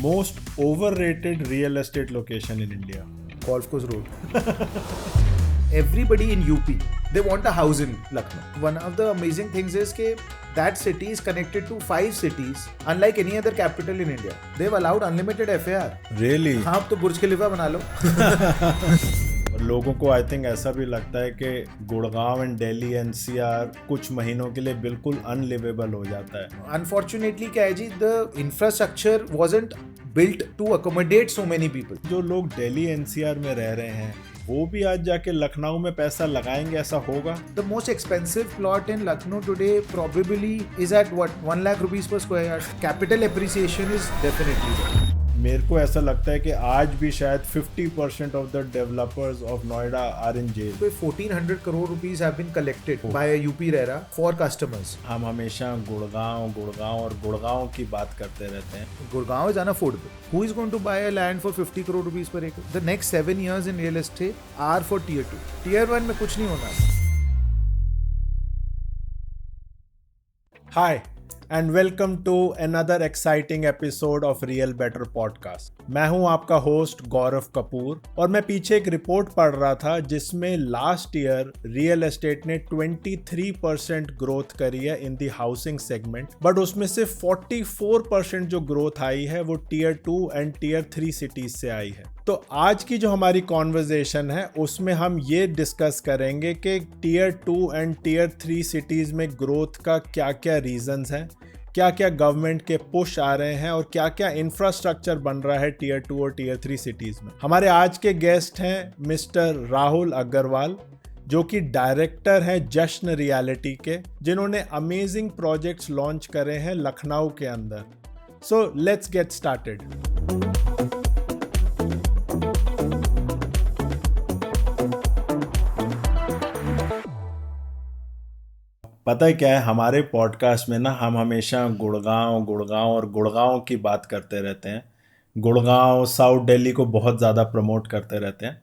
Most overrated real estate location in India. Golf Course Road. Everybody in UP, they want a house in Lucknow. One of the amazing things is that city is connected to 5 cities, unlike any other capital in India. They've allowed unlimited FAR. Really? हाँ, तो बुर्ज खलीफा बना लो. लोगों को I think ऐसा भी लगता है कि गुड़गांव एंड दिल्ली एनसीआर कुछ महीनों के लिए बिल्कुल अनलिवेबल हो जाता है. Unfortunately, क्या है जी, the infrastructure wasn't built to accommodate so many people. जो लोग दिल्ली एनसीआर में रह रहे हैं वो भी आज जाके लखनऊ में पैसा लगाएंगे, ऐसा होगा? The most expensive plot in Lucknow today probably is at what, 1 lakh rupees per square yard. Capital appreciation is definitely there. मेरे को ऐसा लगता है कि आज भी शायद 50% of the developers of Noida are in jail. 1400 crore rupees have been collected by UP RERA for customers. हम हमेशा गुड़गांव की बात करते रहते हैं. Gurgaon is unaffordable. Who is going to buy a land for 50 crore rupees per acre? The next 7 years in real estate are for tier 2. Tier 1 में कुछ नहीं होना. Hi and welcome to another exciting episode of Real Better Podcast. मैं हूं आपका host गौरव कपूर और मैं पीछे एक रिपोर्ट पढ़ रहा था जिसमें लास्ट ईयर रियल एस्टेट ने 23% ग्रोथ करी है in the housing segment, but उसमें से 44% जो ग्रोथ आई है वो टीयर 2 एंड टीयर 3 सिटीज से आई है. तो आज की जो हमारी कॉन्वर्जेशन है उसमें हम ये डिस्कस करेंगे कि टीयर 2 एंड टीयर 3 सिटीज में ग्रोथ का क्या क्या रीजंस हैं, क्या क्या गवर्नमेंट के पुश आ रहे हैं और क्या क्या इंफ्रास्ट्रक्चर बन रहा है टीयर 2 और टीयर 3 सिटीज में. हमारे आज के गेस्ट हैं मिस्टर राहुल अग्रवाल, जो कि डायरेक्टर हैं जश्न रियलिटी के, जिन्होंने अमेजिंग प्रोजेक्ट्स लॉन्च करे हैं लखनऊ के अंदर. So let's get started. पता है क्या है, हमारे पॉडकास्ट में ना हम हमेशा गुड़गांव की बात करते रहते हैं. गुड़गांव साउथ दिल्ली को बहुत ज़्यादा प्रमोट करते रहते हैं.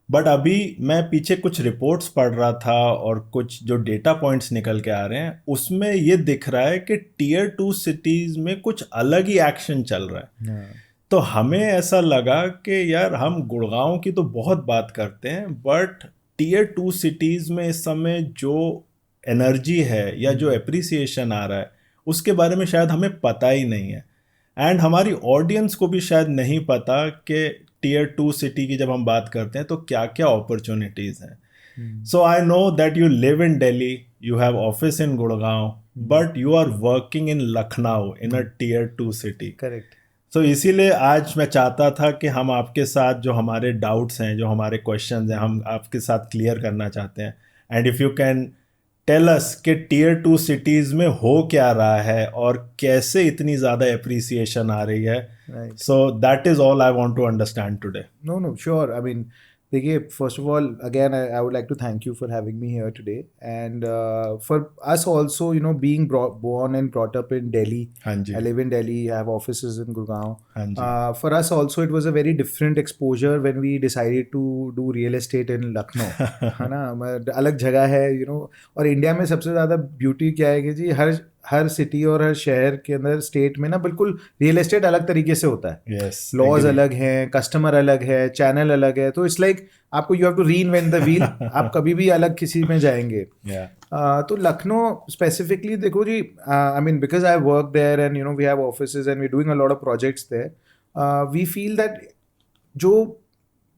बट अभी मैं पीछे कुछ रिपोर्ट्स पढ़ रहा था और कुछ जो डेटा पॉइंट्स निकल के आ रहे हैं उसमें ये दिख रहा है कि टीयर 2 सिटीज़ में कुछ अलग ही एक्शन चल रहा है. तो हमें ऐसा लगा कि यार हम गुड़गांव की तो बहुत बात करते हैं बट टीयर 2 सिटीज़ में इस समय जो एनर्जी है या जो एप्रिसिएशन आ रहा है उसके बारे में शायद हमें पता ही नहीं है. एंड हमारी ऑडियंस को भी शायद नहीं पता कि टीयर 2 सिटी की जब हम बात करते हैं तो क्या क्या अपॉर्चुनिटीज़ हैं. So I know that you live in Delhi, you have office in Gurgaon, but you are working in Lucknow in a tier 2 city. Correct. So इसीलिए आज मैं चाहता था कि हम आपके साथ जो हमारे डाउट्स हैं, जो हमारे क्वेश्चंस हैं, हम आपके साथ क्लियर करना चाहते हैं. And if you can tell us कि टीयर 2 सिटीज़ में हो क्या रहा है और कैसे इतनी ज़्यादा एप्रिसिएशन आ रही है. So that is all I want to understand today. No, sure. I mean, देखिए, first of all, again, I would like to thank you for having me here today. And for us also, you know, being born and brought up in Delhi. Hanji. I live in Delhi, I have offices in Gurgaon. Hanji. For us also, it was a very different exposure when we decided to do real estate in Lucknow. है ना, अलग जगह है, you know. और India में सबसे ज़्यादा beauty क्या है कि जी हर सिटी और हर शहर के अंदर स्टेट में ना बिल्कुल रियल एस्टेट अलग तरीके से होता है. लॉज अलग हैं, कस्टमर अलग है, चैनल अलग है. तो इट्स लाइक आपको you have to reinvent the wheel. आप कभी भी अलग किसी में जाएंगे. तो लखनऊ स्पेसिफिकली देखो जी, I mean because I work there and you know we have offices and we doing a lot of projects there. We feel that जो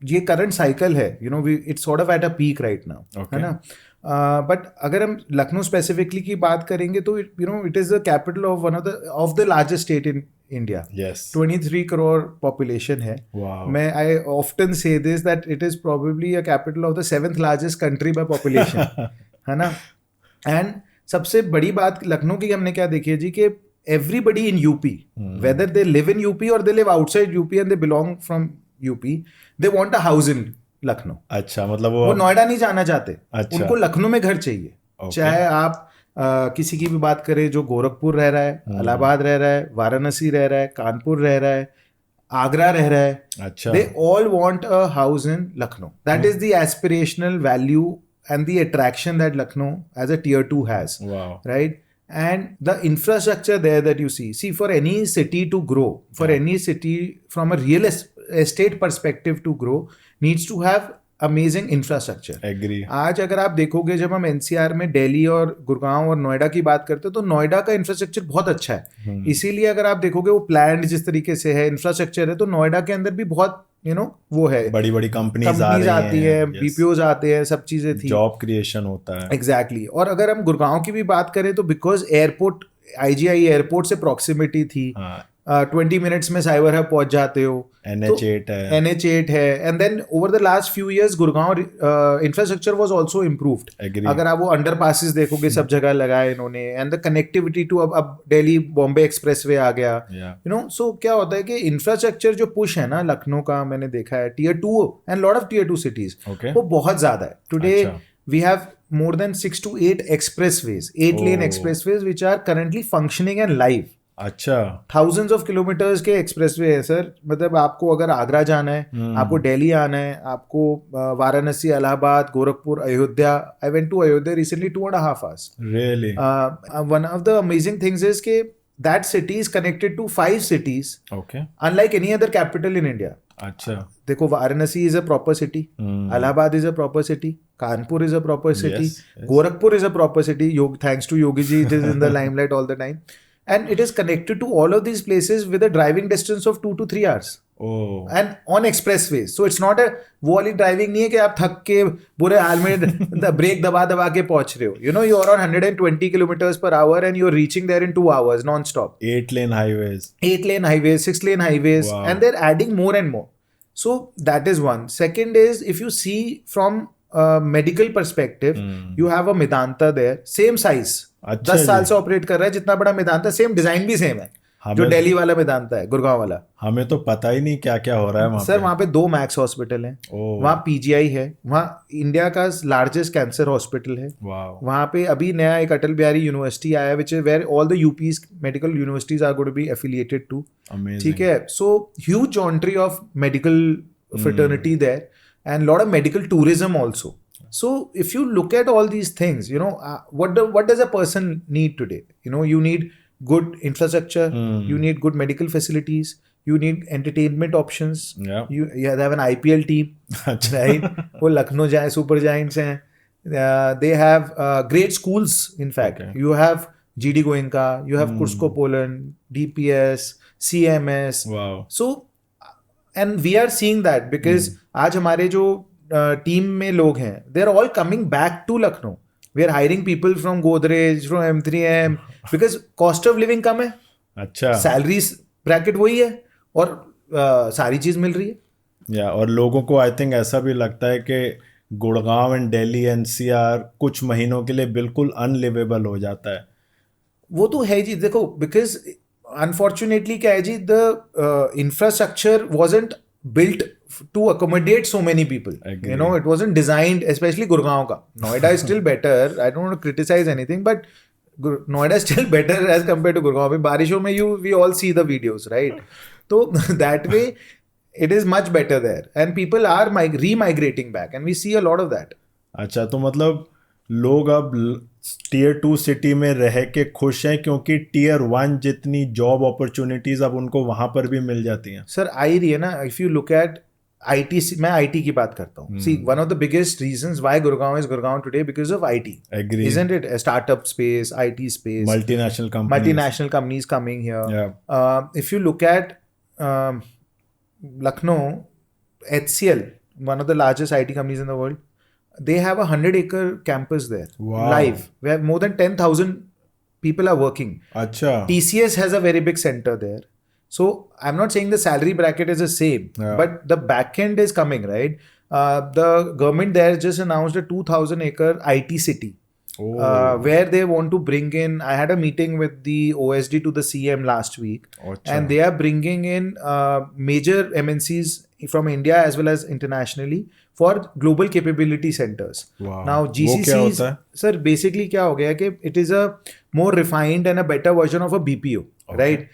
ये करंट साइकिल है, you know, it's sort of at a peak right now, है ना. But अगर हम Lucknow specifically की बात करेंगे तो you know it is the capital of one of the largest state in India. 23 crore population है. मैं आई ऑफ्टन से this that it is probably a capital of the 7th largest country by population. है ना. And सबसे बड़ी बात लखनऊ की हमने क्या देखी है जी कि everybody in UP, whether they live in UP और they live outside UP and they belong from UP, they want a house in Lucknow. अच्छा, मतलब वो नोएडा नहीं जाना चाहते. अच्छा. उनको लखनऊ में घर चाहिए. चाहे आप किसी की भी बात करें जो गोरखपुर रह रहा है, इलाहाबाद रह रहा है, वाराणसी रह रहा है, कानपुर रह रहा है, आगरा रह रहा है. अच्छा. They all want a house in Lucknow. That is the aspirational value and the attraction that Lucknow as a tier 2 has. Wow. Right. and the infrastructure there that you see for any city to grow, for any city from a real estate perspective to grow, needs to have amazing infrastructure. Agree. आज अगर आप देखोगे, जब हम NCR में दिल्ली और गुड़गांव और नोएडा की बात करते हैं, तो नोएडा का इंफ्रास्ट्रक्चर बहुत अच्छा है. इसीलिए अगर आप देखोगे वो प्लान जिस तरीके से है, इंफ्रास्ट्रक्चर है, तो नोएडा के अंदर भी बहुत वो है, बड़ी बड़ी कंपनीज आती है, बीपीओज आते हैं, सब चीजें थी, जॉब क्रिएशन होता है. एग्जैक्टली. और अगर हम गुड़गांव की भी बात करें तो बिकॉज एयरपोर्ट, आईजीआई एयरपोर्ट से प्रॉक्सिमिटी थी, 20 मिनट्स में साइबर हब पहुंच जाते हो. NH8 है. And then over the last few years Gurgaon infrastructure was also improved. अगर आप वो अंडर पासिस देखोगे, सब जगह लगाए इन्होंने. एंड द कनेक्टिविटी टू अब दिल्ली बॉम्बे एक्सप्रेसवे आ गया. सो क्या होता है कि इंफ्रास्ट्रक्चर जो पुश है ना लखनऊ का, मैंने देखा है Tier 2 and lot of Tier 2 cities, वो बहुत ज्यादा है. Today we have more than 6 to 8 expressways, 8-lane expressways which are currently functioning and live. अच्छा. thousands of kilometers के एक्सप्रेसवे है सर. मतलब आपको अगर आगरा जाना है, आपको दिल्ली आना है, आपको Varanasi, Allahabad, Gorakhpur, Ayodhya. I went to Ayodhya recently 2.5 hours. Really? One of the amazing things is कि that city is connected to 5 cities. Okay. Unlike any other capital in India. अच्छा. देखो, Varanasi is a proper city, Allahabad is a proper city, Kanpur is a proper city. Yes. Gorakhpur is a proper city. Thanks to Yogi ji, it is in the limelight all the time. And it is connected to all of these places with a driving distance of 2 to 3 hours. Oh. And on expressways. So it's not a वो वाली driving नहीं है कि आप थक के बुरे हाल में ब्रेक दबा के पहुंच रहे हो. You're on 120 kilometers per hour and you're reaching there in 2 hours non-stop. 8-lane highways. 8-lane highways, 6-lane highways. Wow. And they're adding more and more. So that is one. Second is, if you see from medical perspective, you have a Medanta there, same size, 10 साल से operate कर रहा है जितना बड़ा Medanta, same design भी same है जो दिल्ली वाला मेदांता है, गुड़गांव वाला. हमें तो पता ही नहीं क्या क्या हो रहा है वहाँ सर. वहाँ पे 2 मैक्स हॉस्पिटल हैं, वहाँ पीजीआई है, वहाँ इंडिया का लार्जेस्ट कैंसर हॉस्पिटल है. वहाँ पे अभी नया एक अटल बिहारी यूनिवर्सिटी आया which is where all the UP's medical universities are going to be affiliated to. ठीक है. So huge gentry of medical fraternity there and lot of medical tourism also. So if you look at all these things, what does a person need today? You need good infrastructure, you need good medical facilities, you need entertainment options. You have an IPL team, right? वो Lucknow super giants हैं. They have great schools. In fact, you have GD Goenka, you have Kursko Poland, DPS, CMS. Wow. So and we are seeing that because आज हमारे जो team में लोग हैं, they are all coming back to Lucknow. We are hiring people from Godrej, from M3M because cost of living कम है. अच्छा. Salary bracket वही है और सारी चीज मिल रही है. और लोगों को आई थिंक ऐसा भी लगता है कि गुड़गांव एंड दिल्ली NCR कुछ महीनों के लिए बिल्कुल अनलिवेबल हो जाता है. वो तो है जी. देखो, बिकॉज unfortunately क्या है जी, the infrastructure wasn't built to accommodate so many people. It wasn't designed, especially Gurgaon का. Noida is still better. I don't want to criticize anything, but Noida is still better as compared to Gurgaon. बारिशों में we all see the videos, right? So that way it is much better there and people are re-migrating back and we see a lot of that. अच्छा, तो मतलब लोग अब Tier 2 city में रह के खुश हैं क्योंकि Tier 1 जितनी जॉब अपॉर्चुनिटीज अब उनको वहां पर भी मिल जाती हैं. सर आई रही है ना. If you look eight IT, मैं IT की बात करता हूँ. See, one of the biggest reasons why Gurgaon is Gurgaon today because of IT. Agree. Isn't it? A startup space, IT space, multinational companies coming here. Yeah. If you look at Lucknow, HCL, one of the largest IT companies in the world, they have a 100-acre campus there. Wow. Live, where more than 10,000 people are working. Acha. TCS has a very big center there. So I'm not saying the salary bracket is the same, but the back end is coming, right? The government there just announced a 2,000-acre IT city. Where they want to bring in, I had a meeting with the OSD to the CM last week. And they are bringing in major MNCs from India as well as internationally for global capability centers. Wow. Now GCCs, sir, basically क्या हो गया कि it is a more refined and a better version of a BPO, right?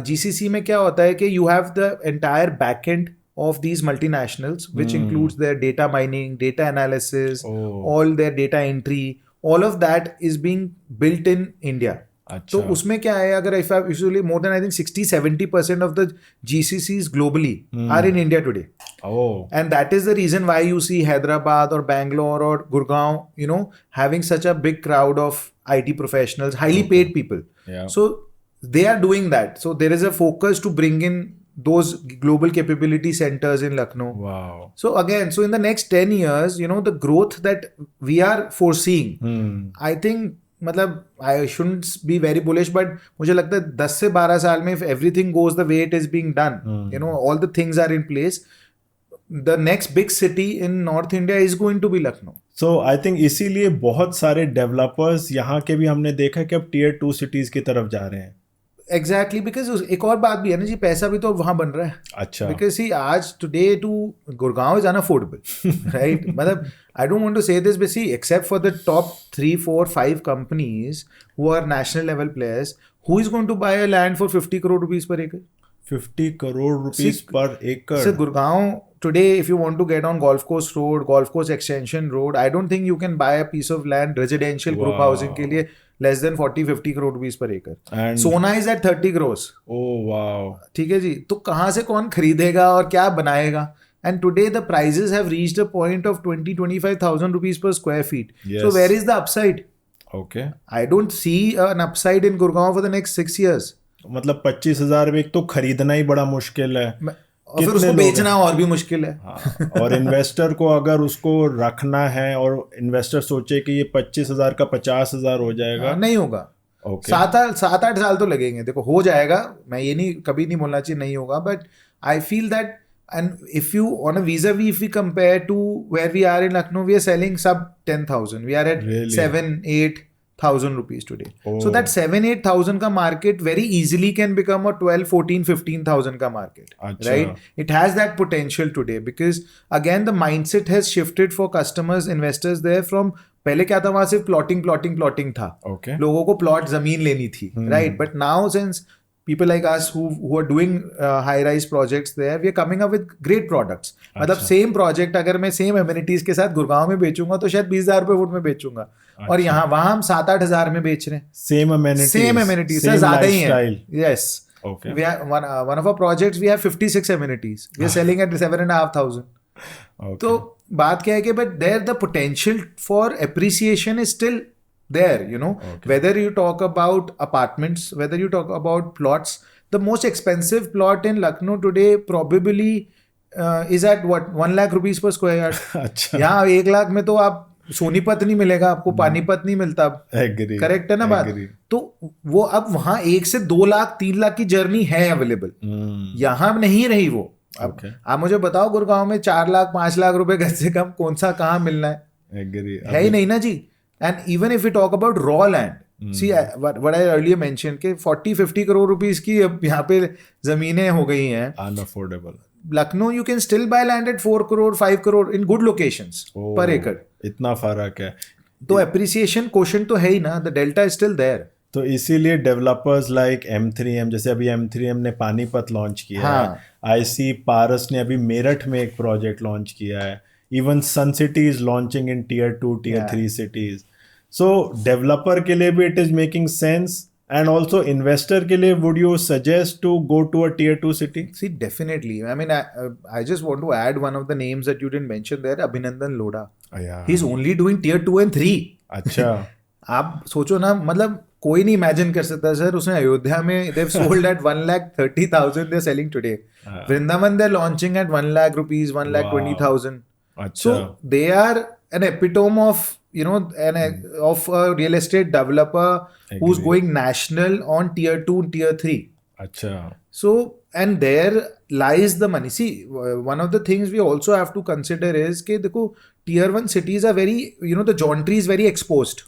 GCC में क्या होता है कि you have the entire backend of these multinationals, which includes their data mining, data analysis, all their data entry. All of that is being built in India. तो अच्छा उसमें क्या है, अगर if usually more than I think 60-70% of the GCCs globally are in India today. Oh And that is the reason why you see Hyderabad or Bangalore or Gurgaon, having such a big crowd of IT professionals, highly paid people. या So they are doing that. So there is a focus to bring in those global capability centers in Lucknow. Wow So again, so in the next 10 years, the growth that we are foreseeing, I think, मतलब I shouldn't be very bullish, but मुझे लगता है 10 से 12 साल में, if everything goes the way it is being done, all the things are in place, the next big city in North India is going to be Lucknow. So I think इसीलिए बहुत सारे developers यहाँ के भी हमने देखा कि अब टीयर 2 सिटीज की तरफ जा रहे हैं. एग्जैक्टली, बिकॉज एक और बात भी है ना जी, पैसा भी तो वहां बन रहा है. अच्छा बिकॉज सी आज today to Gurgaon is unaffordable, right? मतलब I don't want to say this, but see except for the top 3, 4, 5 companies who are national level players, who is going to buy a land for 50 crore rupees per acre? 50 crore rupees per acre. So Gurgaon today, if you want to get on Golf Course Road, Golf Course Extension Road, I don't think you can buy a piece of land residential group housing के लिए less than 40-50 crore rupees per acre. And Sona is at 30 crores. oh wow. ठीक है जी, तो कहाँ से कौन खरीदेगा और क्या बनाएगा? And today the prices have reached a point of 20-25,000 rupees per square feet. Yes. So where is the upside? Okay. I don't see an upside in Gurgaon for the next 6 years. मतलब 25,000 में तो खरीदना ही बड़ा मुश्किल है. और फिर उसको बेचना और भी मुश्किल है. हाँ, और इन्वेस्टर को अगर उसको रखना है और इन्वेस्टर सोचे कि ये 25,000 का 50,000 हो जाएगा, नहीं होगा. ओके 7-8 साल तो लगेंगे. देखो हो जाएगा, मैं ये नहीं, कभी नहीं बोलना चाहिए नहीं होगा, but I feel that, and if you on a vis-a-vis, if we compare to where we are in Lucknow, we are selling sub 10,000. We are at Really? 7,000-8,000 rupees today. Oh. So that 7,000-8,000 ka market very easily can become a 12,000-15,000 ka market. Achha. Right? It has that potential today because again the mindset has shifted for customers, investors there from, पहले क्या था, वहां सिर्फ plotting था. Okay लोगों को plot जमीन लेनी थी, right? But now since people like us who are doing high rise projects there, we are coming up with great products. मतलब सेम प्रोजेक्ट अगर मैं सेम एमिनिटीज के साथ गुड़गांव में बेचूंगा तो शायद 20,000 रुपए फुट में बेचूंगा, और यहाँ वहां हम 7-8 हजार में बेच रहे हैं. सेम एमिनिटीज से ज्यादा ही है. Yes, okay we have one of our projects, we have 56 amenities. We are selling at 7,500. तो बात क्या है कि but there the potential for appreciation is still there, whether you talk about apartments, whether you talk about plots. The most expensive plot in Lucknow today probably is at what, 1 lakh rupees per square yard. अच्छा यहाँ 1 लाख में तो आप सोनीपत नहीं मिलेगा आपको, पानीपत नहीं मिलता. एग्री करेक्ट है ना बात? तो वो अब वहां 1 से 2 लाख 3 लाख की जर्नी है अवेलेबल, यहाँ नहीं रही वो. अब आप मुझे बताओ गुड़गांव में 4 लाख 5 लाख रुपए गज से कम कौन सा कहाँ मिलना है? एग्री है ही नहीं ना जी. And even if we talk about raw land, see what I earlier mentioned कि 40-50 crore rupees की अब यहाँ पे जमीनें हो गई हैं unaffordable. Lucknow you can still buy land at 4 crore 5 crore in good locations per acre. इतना फर्क है. तो appreciation quotient तो है ही ना, the delta is still there. तो इसीलिए डेवलपर्स लाइक M3M, जैसे अभी M3M ने पानीपत लॉन्च किया है, IC पारस ने अभी मेरठ में एक प्रोजेक्ट लॉन्च किया है, even Sun City is launching in tier 2 tier 3 cities. So developer के लिए भी it is making sense, and also investor के लिए would you suggest to go to a tier 2 city? See, definitely. I mean, I just want to add one of the names that you didn't mention there, Abhinandan Lodha. Yeah. He's only doing tier 2 and 3. अच्छा. आप सोचो ना, मतलब कोई नहीं imagine कर सकता sir. उसने अयोध्या में they've sold at 1,30,000 they're selling today. Vrindavan they're launching at 1 lakh rupees, 1,20,000. अच्छा. So they are an epitome of of a real estate developer who's going national on tier 2 and tier 3. अच्छा. So, and there lies the money. See, one of the things we also have to consider is कि देखो tier 1 cities are very, the geometry is very exposed.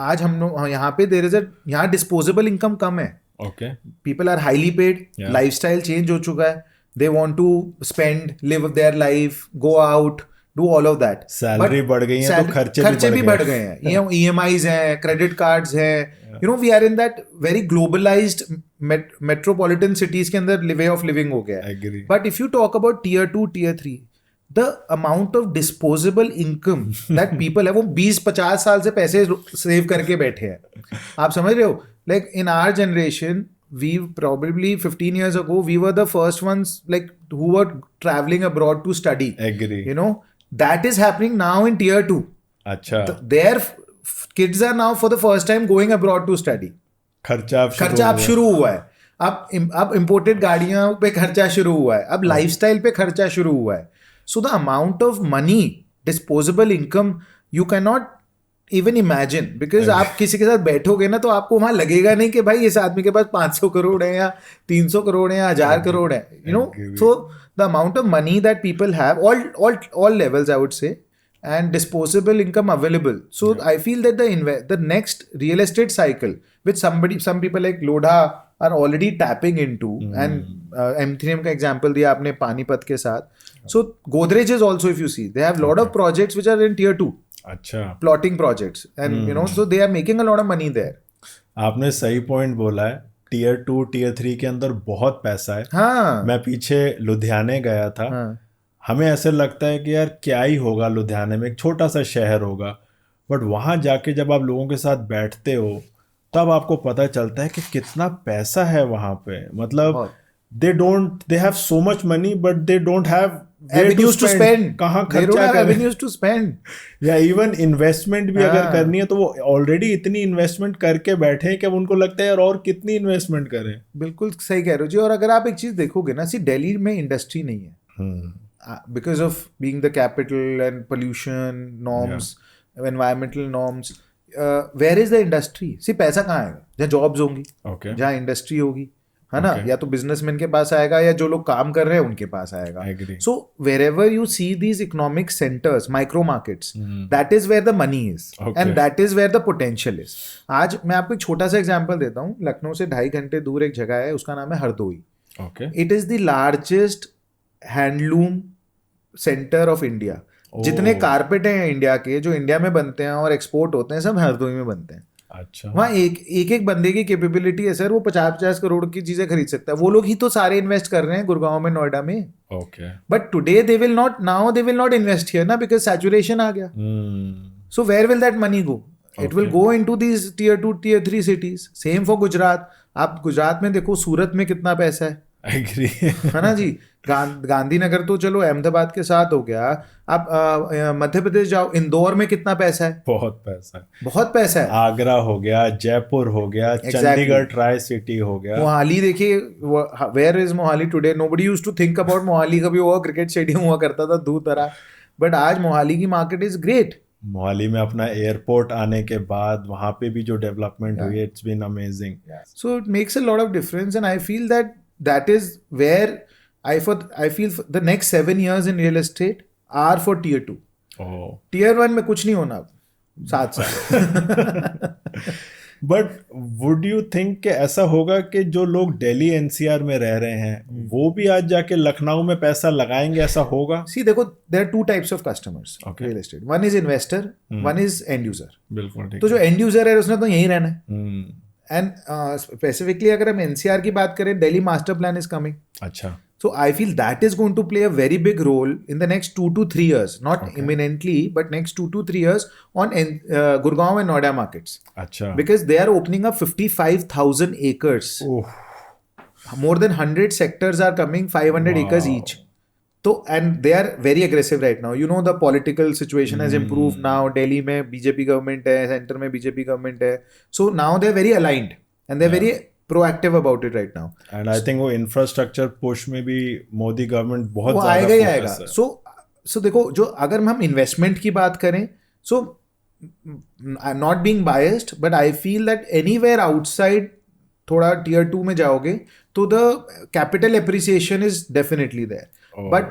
आज हम लोग यहाँ पे there is यहाँ disposable income कम है. Okay. People are highly paid. Yeah. Lifestyle change हो चुका है. They want to spend, live their life, go out, do all of that. Salary बढ़ गई है तो खर्चे भी बढ़ गए हैं. EMIs हैं, क्रेडिट कार्ड्स हैं. We are in that very globalized metropolitan cities के अंदर way of living हो गया है. Agree. But if you talk about tier 2, tier 3, the amount of disposable income that people है, वो 20-50 साल से पैसे सेव करके बैठे हैं. आप समझ रहे हो? Like in our generation, we probably 15 years ago, we were the first ones like who were traveling abroad to study. Agree. You know, that is happening now in tier 2. अच्छा. Their kids are now for the first time going abroad to study. खर्चा अब शुरू हुआ है. अब imported गाड़ियां पे खर्चा शुरू हुआ है. अब लाइफस्टाइल पे खर्चा शुरू हुआ है. So the amount of money, disposable income, you can not even imagine. Because आप किसी के साथ बैठोगे ना तो आपको वहां लगेगा नहीं कि भाई इस आदमी के पास 500 करोड़ है या 300 करोड़ है या 1000 करोड़ है. You know, so the amount of money that people have, all levels I would say, and disposable income available. So I feel that the next real estate cycle, which some people like Lodha are already tapping into, and M3M का example दिया आपने पानीपत के साथ. So Godrej is also, if you see, they have lot of projects which are in tier 2. अच्छा. Plotting projects, and you know, so they are making a lot of money there. आपने सही point बोला है. Tier 2 tier 3 के अंदर बहुत पैसा है. हाँ. मैं पीछे लुधियाने गया था. हाँ. हमें ऐसे लगता है कि यार क्या ही होगा लुधियाने में, एक छोटा सा शहर होगा. बट वहाँ जाके जब आप लोगों के साथ बैठते हो तब आपको पता चलता है कि कितना पैसा है वहाँ पे. मतलब they have so much money but they don't have avenues to spend. कहाँ खर्चा करें, avenues to spend. या इवन इन्वेस्टमेंट भी अगर करनी है तो वो ऑलरेडी इतनी इन्वेस्टमेंट करके बैठे हैं कि अब उनको लगता है यार और कितनी इन्वेस्टमेंट करें. बिल्कुल सही कह रहे हो जी. और अगर आप एक चीज देखोगे ना, सी दिल्ली में इंडस्ट्री नहीं है. Because of being the capital and pollution norms, environmental norms, where is the industry? See, पैसा कहाँ आएगा? जहाँ जॉब्स होंगी, जहाँ इंडस्ट्री होगी, है ना? या तो बिजनेसमैन के पास आएगा या जो लोग काम कर रहे हैं उनके पास आएगा. So wherever you see these economic centers, micro markets, that is where the money is, and that is where the potential is. आज मैं आपको एक छोटा सा एग्जांपल देता हूँ. लखनऊ से 2.5 घंटे दूर एक जगह है, उसका नाम है Hardoi. It is the largest handloom centre of India. जितने कारपेट हैं इंडिया के, जो इंडिया में बनते हैं और एक्सपोर्ट होते हैं, सब हरदोई में बनते हैं. अच्छा. वहाँ एक बंदे की कैपेबिलिटी है सर, वो 50-50 करोड़ की चीजें खरीद सकता है. वो लोग ही तो सारे इन्वेस्ट कर रहे हैं गुड़गांव में, नोएडा में. But today they will not invest here ना, बिकॉज सैचुरेशन आ गया. So where will that money go? It will go into these tier 2 tier 3 cities. Same for Gujarat. आप गुजरात में देखो, सूरत में कितना पैसा है. एग्री. है ना जी. गांधीनगर तो चलो अहमदाबाद के साथ हो गया. आप मध्य प्रदेश जाओ, इंदौर में कितना पैसा है? बहुत पैसा है. बहुत पैसा है. आगरा हो गया, जयपुर हो गया, चंडीगढ़ ट्राई सिटी हो गया. मोहाली देखिए, where is Mohali today? Nobody used to think about Mohali. कभी वो क्रिकेट स्टेडियम हुआ करता था दूर दराज, बट आज मोहाली की मार्केट इज ग्रेट. मोहाली में अपना एयरपोर्ट आने के बाद वहां पे भी जो डेवलपमेंट हुई, it's been amazing. So it makes a lot of difference, and I feel that is where I feel the next 7 years in real estate are for tier 2. Tier 1 में कुछ नहीं होना 7 साल. बट वुड यू थिंक कि ऐसा होगा कि जो लोग दिल्ली एनसीआर में रह रहे हैं वो भी आज जाके लखनऊ में पैसा लगाएंगे? ऐसा होगा? सी देखो, there are 2 types of customers real estate. One is investor, one is end user. बिल्कुल ठीक. तो जो end user है उसने तो यहीं रहना है. एंड स्पेसिफिकली अगर हम एनसीआर की बात करें, Delhi master plan is coming. अच्छा. So I feel that is going to play a very big role in the next 2 to 3 years, not imminently but next 2 to 3 years on Gurgaon and Noida markets. अच्छा. Because they are opening up 55,000 acres. More than 100 sectors are coming, 500 acres each. So, and they are very aggressive right now. You know, the political situation has improved now. Delhi में BJP government है, center में BJP government है. So now they're very aligned and they're very proactive about it right now. And I think वो infrastructure push में भी Modi government बहुत ज़्यादा आएगा ही आएगा. So देखो, जो अगर हम investment की बात करें, so I'm not being biased, but I feel that anywhere outside थोड़ा tier 2 में जाओगे तो the capital appreciation is definitely there. But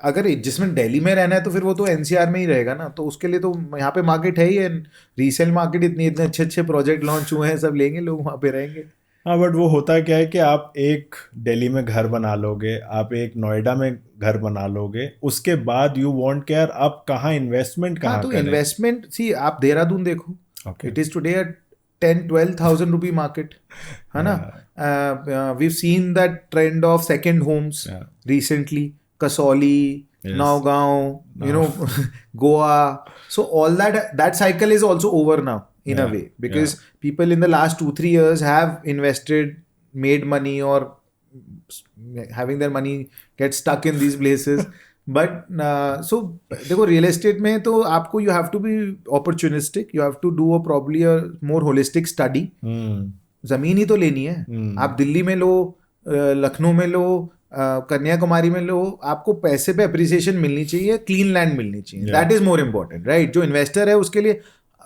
अगर जिसमें दिल्ली में रहना है तो फिर वो तो एनसीआर में ही रहेगा ना. तो उसके लिए तो यहाँ पे मार्केट है ही, एंड रीसेल मार्केट इतने अच्छे प्रोजेक्ट लॉन्च हुए हैं, सब लेंगे लोग, वहाँ पे रहेंगे. हाँ, बट वो होता क्या है कि आप एक दिल्ली में घर बना लोगे, आप एक नोएडा में घर बना लोगे, उसके बाद यू वांट केयर आप कहाँ इन्वेस्टमेंट कहाँ करें. तो इन्वेस्टमेंट, सी आप देहरादून देखो, it is today 10,000-12,000 rupee market, है ना. We've seen that trend of second homes recently. Kasauli, Yes. Nagaon, you know, Goa. So all that cycle is also over now in a Yeah, way, because people in the last 2-3 years have invested, made money, or having their money get stuck in these places. But so देखो real estate में तो आपको you have to be opportunistic, you have to do a probably a more holistic study. जमीन ही तो लेनी है. आप दिल्ली में लो, लखनऊ में लो, कन्याकुमारी में लो, आपको पैसे पे अप्रिसिएशन मिलनी चाहिए, क्लीन लैंड मिलनी चाहिए. That is more important, right? जो इन्वेस्टर है उसके लिए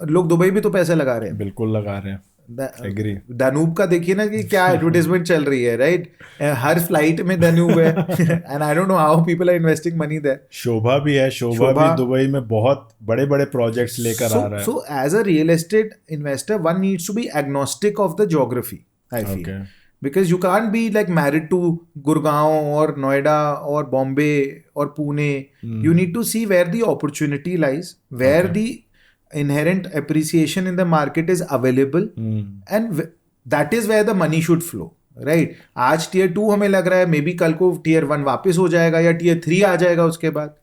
लोग दुबई भी तो पैसा लगा रहे हैं. बिल्कुल लगा रहे हैं. Agree. दानूब का देखिए ना कि क्या एडवर्टाइजमेंट चल रही है, राइट? हर फ्लाइट में दानूब है. And I don't know how people are investing money there. Sobha भी है. शोभा भी दुबई में बहुत बड़े बड़े प्रोजेक्ट्स लेकर आ रहा है. So as a real estate investor one needs to be agnostic of the geography, I feel. Because you can't be like married to Gurgaon or Noida or Bombay or Pune. You need to see where the opportunity lies, where the inherent appreciation in the market is available, and that is where the money should flow, right? आज tier 2 हमें लग रहा है, may be कल को tier 1 वापस हो जाएगा या tier 3 आ जाएगा उसके बाद.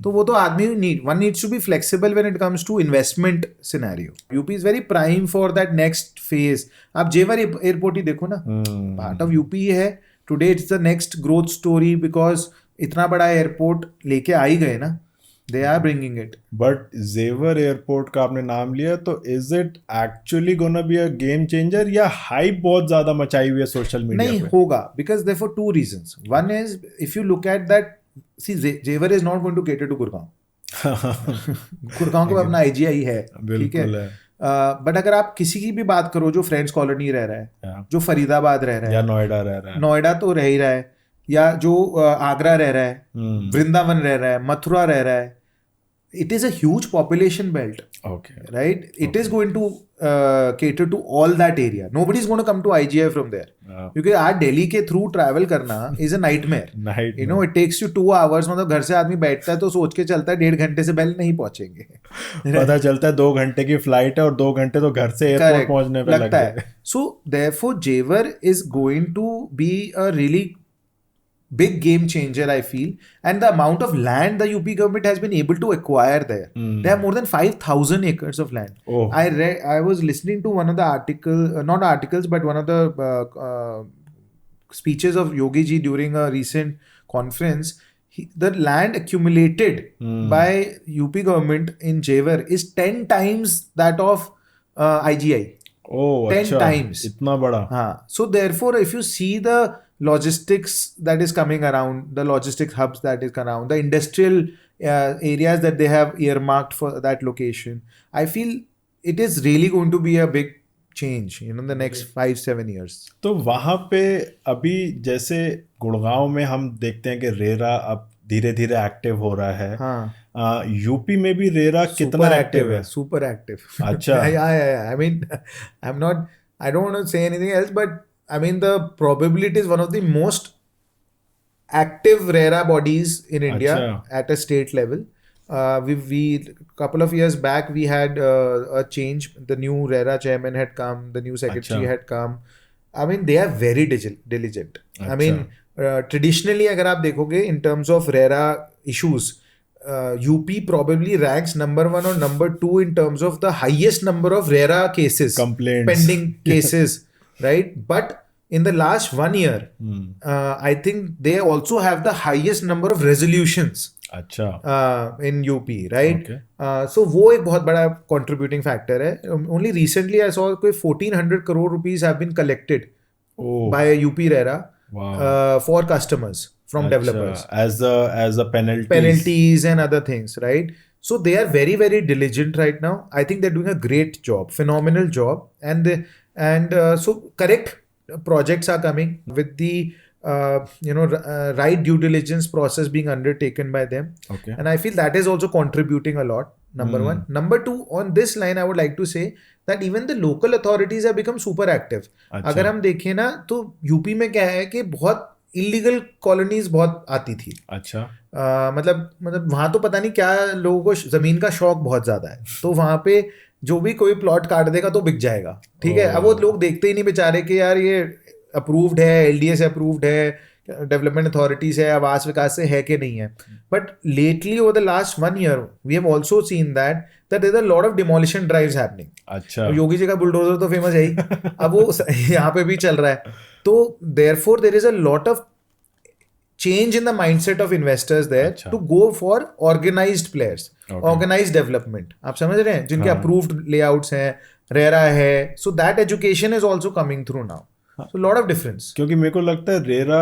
तो वो तो आदमी one needs to be flexible when it comes to investment scenario. UP is very prime for that next phase. आप जेवर एयरपोर्ट ही देखो ना, पार्ट ऑफ यूपी है. Today it's the next growth story, because इतना बड़ा एयरपोर्ट लेके आ ही गए ना, they are bringing it. But Jewar airport का आपने नाम लिया, तो is it actually gonna be a game changer, या हाइप बहुत ज्यादा मचाई हुई है सोशल मीडिया पे? नहीं होगा, because there for 2 reasons. One is, if you look at that, see Jewar is not going to cater to Gurgaon. Gurgaon का अपना आईजीआई है, ठीक है. बट अगर आप किसी की भी बात करो जो फ्रेंड्स कॉलोनी रह रहा है, जो फरीदाबाद रह रहा है, या नोएडा रह रहा है, नोएडा तो रह ही रहा है, या जो आगरा रह रहा है, वृंदावन रह रहा है, मथुरा रह रहा है, it is a huge population belt. Okay. Right? It is going to cater to all that area. Nobody is going to come to IGI from there. क्योंकि आज दिल्ली के थ्रू ट्रैवल करना is a nightmare. You know, it takes you 2 hours. मतलब घर से आदमी बैठता है तो सोच के चलता है 1.5 घंटे से पहले नहीं पहुंचेंगे. पता चलता है 2 घंटे की फ्लाइट है और 2 घंटे तो घर से एयरपोर्ट पहुंचने पे लगता है. So therefore Jewar is going to be a really big game changer, I feel. And the amount of land the UP government has been able to acquire there. They have more than 5,000 acres of land. Oh. I was listening to one of the not articles, but one of the speeches of Yogi ji during a recent conference. The land accumulated by UP government in Jewar is 10 times that of IGI. Oh, 10 times. इतना बड़ा. हाँ. So therefore, if you see the logistics that is coming around, the logistics hubs that is around, the industrial areas that they have earmarked for that location, I feel it is really going to be a big change, you know, in the next 5-7 years. तो वहाँ पे अभी जैसे गुड़गांव में हम देखते हैं कि रेरा अब धीरे धीरे एक्टिव हो रहा है. हाँ. यूपी में भी रेरा कितना एक्टिव है? Super active. अच्छा. I mean, I don't want to say anything else, but I mean, the probability is one of the most active RERA bodies in India at a state level. We couple of years back, we had a change. The new RERA chairman had come, the new secretary had come. I mean, they are very diligent. I mean, traditionally, अगर आप देखोगे in terms of RERA issues, UP probably ranks number 1 or number 2 in terms of the highest number of RERA cases, complaints, pending cases. Right, but in the last 1 year, I think they also have the highest number of resolutions. अच्छा. In UP, right? Okay. So वो एक बहुत बड़ा contributing factor है. Only recently I saw कोई 1,400 crore rupees have been collected by UP RERA for customers from developers as a penalties and other things, right? So they are very, very diligent right now. I think they're doing a great job, phenomenal job, and so correct projects are coming with the right due diligence process being undertaken by them. Okay. And I feel that is also contributing a lot. Number 1. Number 2, on this line I would like to say that even the local authorities have become super active. अगर हम देखें ना तो UP में क्या है कि बहुत इलीगल कॉलोनीज बहुत आती थी. अच्छा. मतलब वहां तो पता नहीं क्या लोगों को जमीन का शौक बहुत ज्यादा है, तो वहां पे जो भी कोई प्लॉट काट देगा तो बिक जाएगा. ठीक है. अब वो लोग देखते ही नहीं बेचारे कि यार ये अप्रूव्ड है, LDA से अप्रूव्ड है, डेवलपमेंट अथॉरिटी से, आवास विकास से है कि नहीं है. But lately over the last 1 year we have also seen that there is a lot of demolition drives happening. अच्छा. योगी जी का बुलडोजर तो फेमस है ही. अब वो यहाँ पे भी चल रहा है. तो therefore there is a lot of change in the mindset of investors there अच्छा. to go for organized players, organized development. आप समझ रहे हैं, जिनके approved layouts हैं, रेरा है. So that education is also coming through now. So lot of difference. क्योंकि मेरे को लगता है रेरा